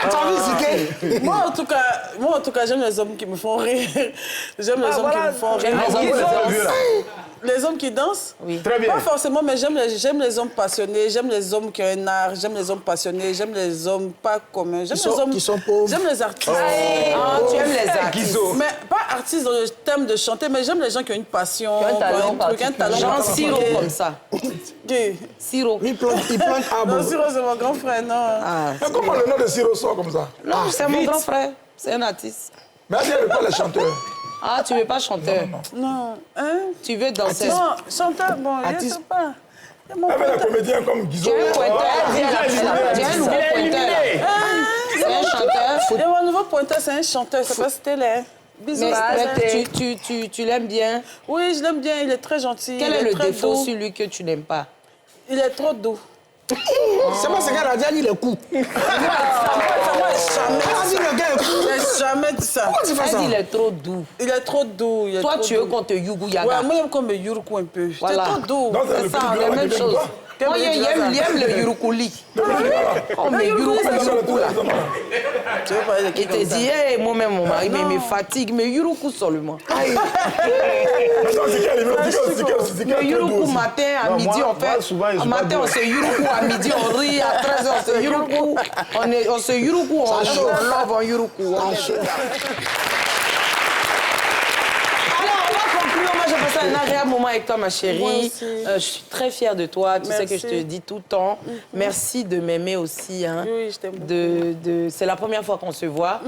F: Tu as vu Ziké?
I: Moi, en tout cas, j'aime les hommes qui me font rire. J'aime les hommes qui me font rire. Les hommes qui dansent?
A: Oui.
D: Très bien.
I: Pas forcément, mais j'aime les hommes passionnés, j'aime les hommes qui ont un art, j'aime les hommes passionnés, j'aime les hommes pas communs. J'aime les hommes
F: qui sont pauvres.
I: J'aime les artistes.
A: Ah, tu aimes les artistes.
I: Mais pas artistes dans le thème de chanter, mais j'aime les gens qui ont une passion,
C: Qui ont un talent
I: talent.
A: Genre
I: particulier.
A: sirop comme ça.
I: Qui?
A: Sirop.
F: Il plante arbre.
I: Non, Siro, c'est mon grand frère, non.
A: Ah,
E: Mais comment le nom de Siro sort comme ça?
A: non, c'est mon grand frère. C'est un artiste.
E: Mais elle ne veut pas les chanteurs.
A: Ah, tu veux pas chanteur?
I: Non, hein?
A: Tu veux danser?
I: Non, chanteur, bon, il ne pas.
E: Elle veut les comédiens comme Guizot.
A: Tu es un pointeur. Tu es un nouveau pointeur. C'est un chanteur.
I: Et mon nouveau pointeur, c'est un chanteur, c'est pas Stellaire. Bisous.
A: Mais tu l'aimes bien?
I: Oui, je l'aime bien, il est très gentil.
A: Quel est le
I: très
A: défaut
I: doux.
A: sur lui que tu n'aimes pas?
I: Il est trop doux.
F: C'est moi, c'est qu'elle a dit le coup.
I: Jamais dit ça.
F: Pourquoi tu fais ça?
A: Elle dit il est trop doux.
I: Il est trop doux.
A: Toi, tu veux qu'on te yugu yaga.
I: Ouais, moi, j'aime qu'on me yuruku un peu.
A: Voilà.
I: C'est trop doux.
E: Non,
A: C'est ça, la même chose. Moi, il aime le yurukuli. On me yuruku là.
I: Tu veux parler de qui
A: Il te
I: comme ça?
A: dit, hey, moi-même, mon mari me fatigue, mais yuruku seulement. Le yuruku matin, à
D: Non,
A: midi,
D: moi-
A: on fait.
D: moi, souvent, je
A: Au
D: suis
A: matin,
D: pas
A: on
D: doué.
A: se yuruku, à midi, on rit, à 13h, on se yuruku. On se yuruku, on love, on yuruku. Alors, on va conclure. Moi, j'ai passé un agréable moment avec toi, ma chérie.
I: Moi aussi.
A: Je suis très fière de toi. Tu sais
I: Merci.
A: que je te dis tout le temps. Merci de m'aimer aussi. Hein.
I: Oui, je t'aime beaucoup.
A: C'est la première fois qu'on se voit.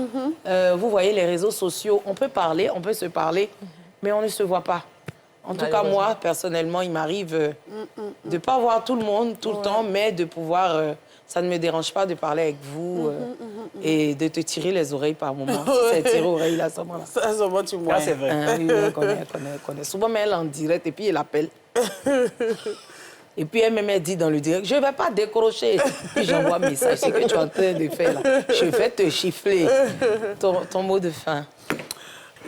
A: Vous voyez, les réseaux sociaux, on peut parler, on peut se parler, mais on ne se voit pas. En tout cas, moi, personnellement, il m'arrive de ne pas voir tout le monde tout le temps, mais de pouvoir... ça ne me dérange pas de parler avec vous et de te tirer les oreilles par moment. Si c'est tirer oreille là, à ce moment-là.
I: Ça, à ce moment, tu vois.
B: Ah, c'est vrai.
A: Oui, on connaît. Souvent, mais elle est en direct et puis elle appelle. Et puis elle-même, elle dit dans le direct, je ne vais pas décrocher. Puis j'envoie un message, c'est que tu es en train de faire là. Je vais te chiffler. Ton mot de fin.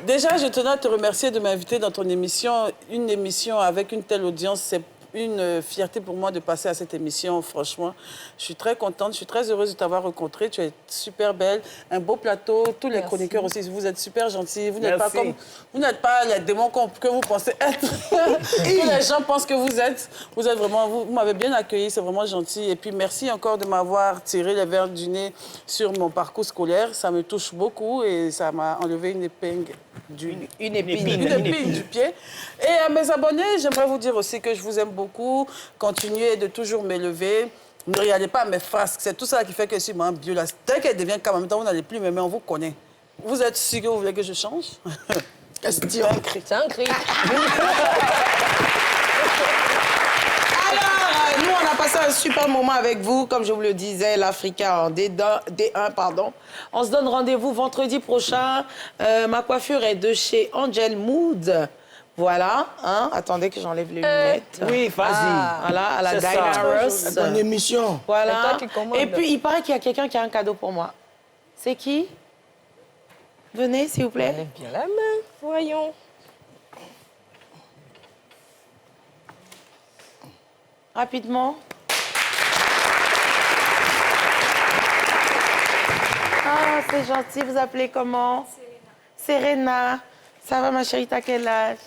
I: Déjà, je tenais à te remercier de m'inviter dans ton émission. Une émission avec une telle audience, c'est une fierté pour moi de passer à cette émission, franchement. Je suis très contente, je suis très heureuse de t'avoir rencontrée. Tu es super belle, un beau plateau. Tous les chroniqueurs aussi, vous êtes super gentils. Vous n'êtes pas comme... Vous n'êtes pas les démons que vous pensez être. Tous les gens pensent que vous êtes. Vous êtes vraiment... Vous m'avez bien accueilli, c'est vraiment gentil. Et puis, merci encore de m'avoir tiré les verres du nez sur mon parcours scolaire. Ça me touche beaucoup et ça m'a enlevé une épingle
A: Une épine
I: du pied. Et à mes abonnés, j'aimerais vous dire aussi que je vous aime beaucoup. Continuez de toujours m'élever. Ne regardez pas mes frasques. C'est tout ça qui fait que je suis moins bio. Là. Dès qu'elle devient calme, en même temps, vous n'allez plus m'aimer, on vous connaît. Vous êtes sûr que vous voulez que je change?
C: C'est un cri. C'est un cri.
A: Alors, nous, on a passé un super moment avec vous. Comme je vous le disais, l'Africa en D1, pardon. On se donne rendez-vous vendredi prochain. Ma coiffure est de chez Angel Mood. Voilà, hein? Attendez que j'enlève les lunettes.
B: Oui, vas-y.
A: Voilà, à la
B: C'est ça.
A: Dinah Ross.
F: Ton émission.
A: Voilà.
C: C'est toi qui commande.
A: Et puis, il paraît qu'il y a quelqu'un qui a un cadeau pour moi. C'est qui? Venez, s'il vous plaît.
C: Lève bien la main, voyons.
A: Rapidement. Ah, c'est gentil. Vous appelez comment? Serena. Ça va, ma chérie? T'as quel âge?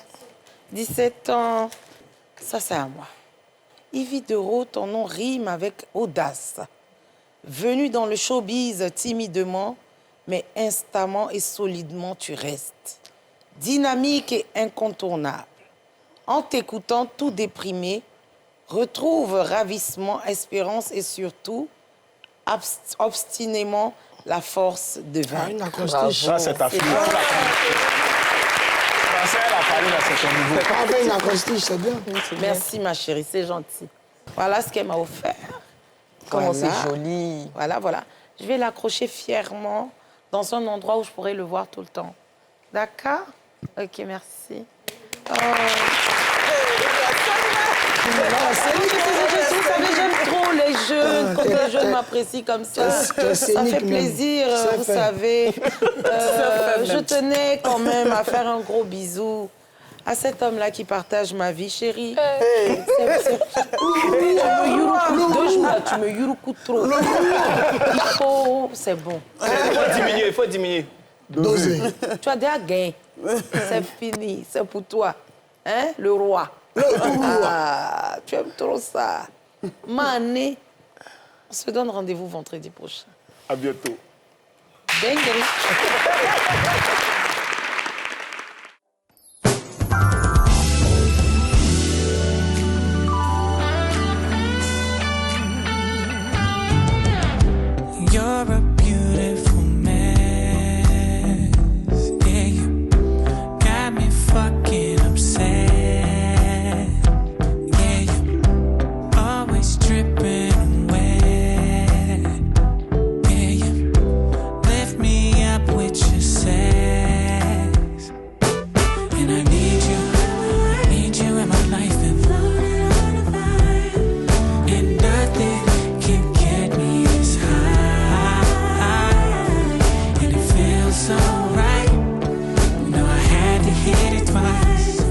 A: 17 ans. Ça, c'est à moi. Yves Dero, ton nom rime avec audace. Venu dans le showbiz timidement, mais instamment et solidement, tu restes. Dynamique et incontournable. En t'écoutant tout déprimé, retrouve ravissement, espérance et surtout, obstinément, la force de vaincre.
F: Une acrostiche.
D: Ça, c'est ta fille. Elle a parlé, là, c'est ton niveau.
F: Avec une acrostiche, c'est bien.
A: Merci, ma chérie, c'est gentil. Voilà ce qu'elle m'a offert.
C: Comment
A: Voilà.
C: c'est joli.
A: Voilà, voilà. Je vais l'accrocher fièrement dans un endroit où je pourrais le voir tout le temps. D'accord? Ok, merci. Oh. Vous savez, j'aime trop les jeunes, quand les jeunes m'apprécient comme ça, ça fait plaisir, vous savez. Je tenais quand même à faire un gros bisou à cet homme-là qui partage ma vie, chérie. Tu me yuruku trop. C'est bon.
B: Il faut diminuer.
A: Doser. Tu as déjà gagné. C'est fini, c'est pour toi. Hein, le roi. Ah, tu aimes trop ça. Mané. On se donne rendez-vous vendredi prochain.
D: À bientôt.
A: Dinguerie.
J: You're a beautiful mess. Yeah, you got me fucking upset. Yeah, you always dripping wet. Yeah, you lift me up with your sex. And I need you in my life. And nothing can get me this high. So right, no, I had to hit it twice.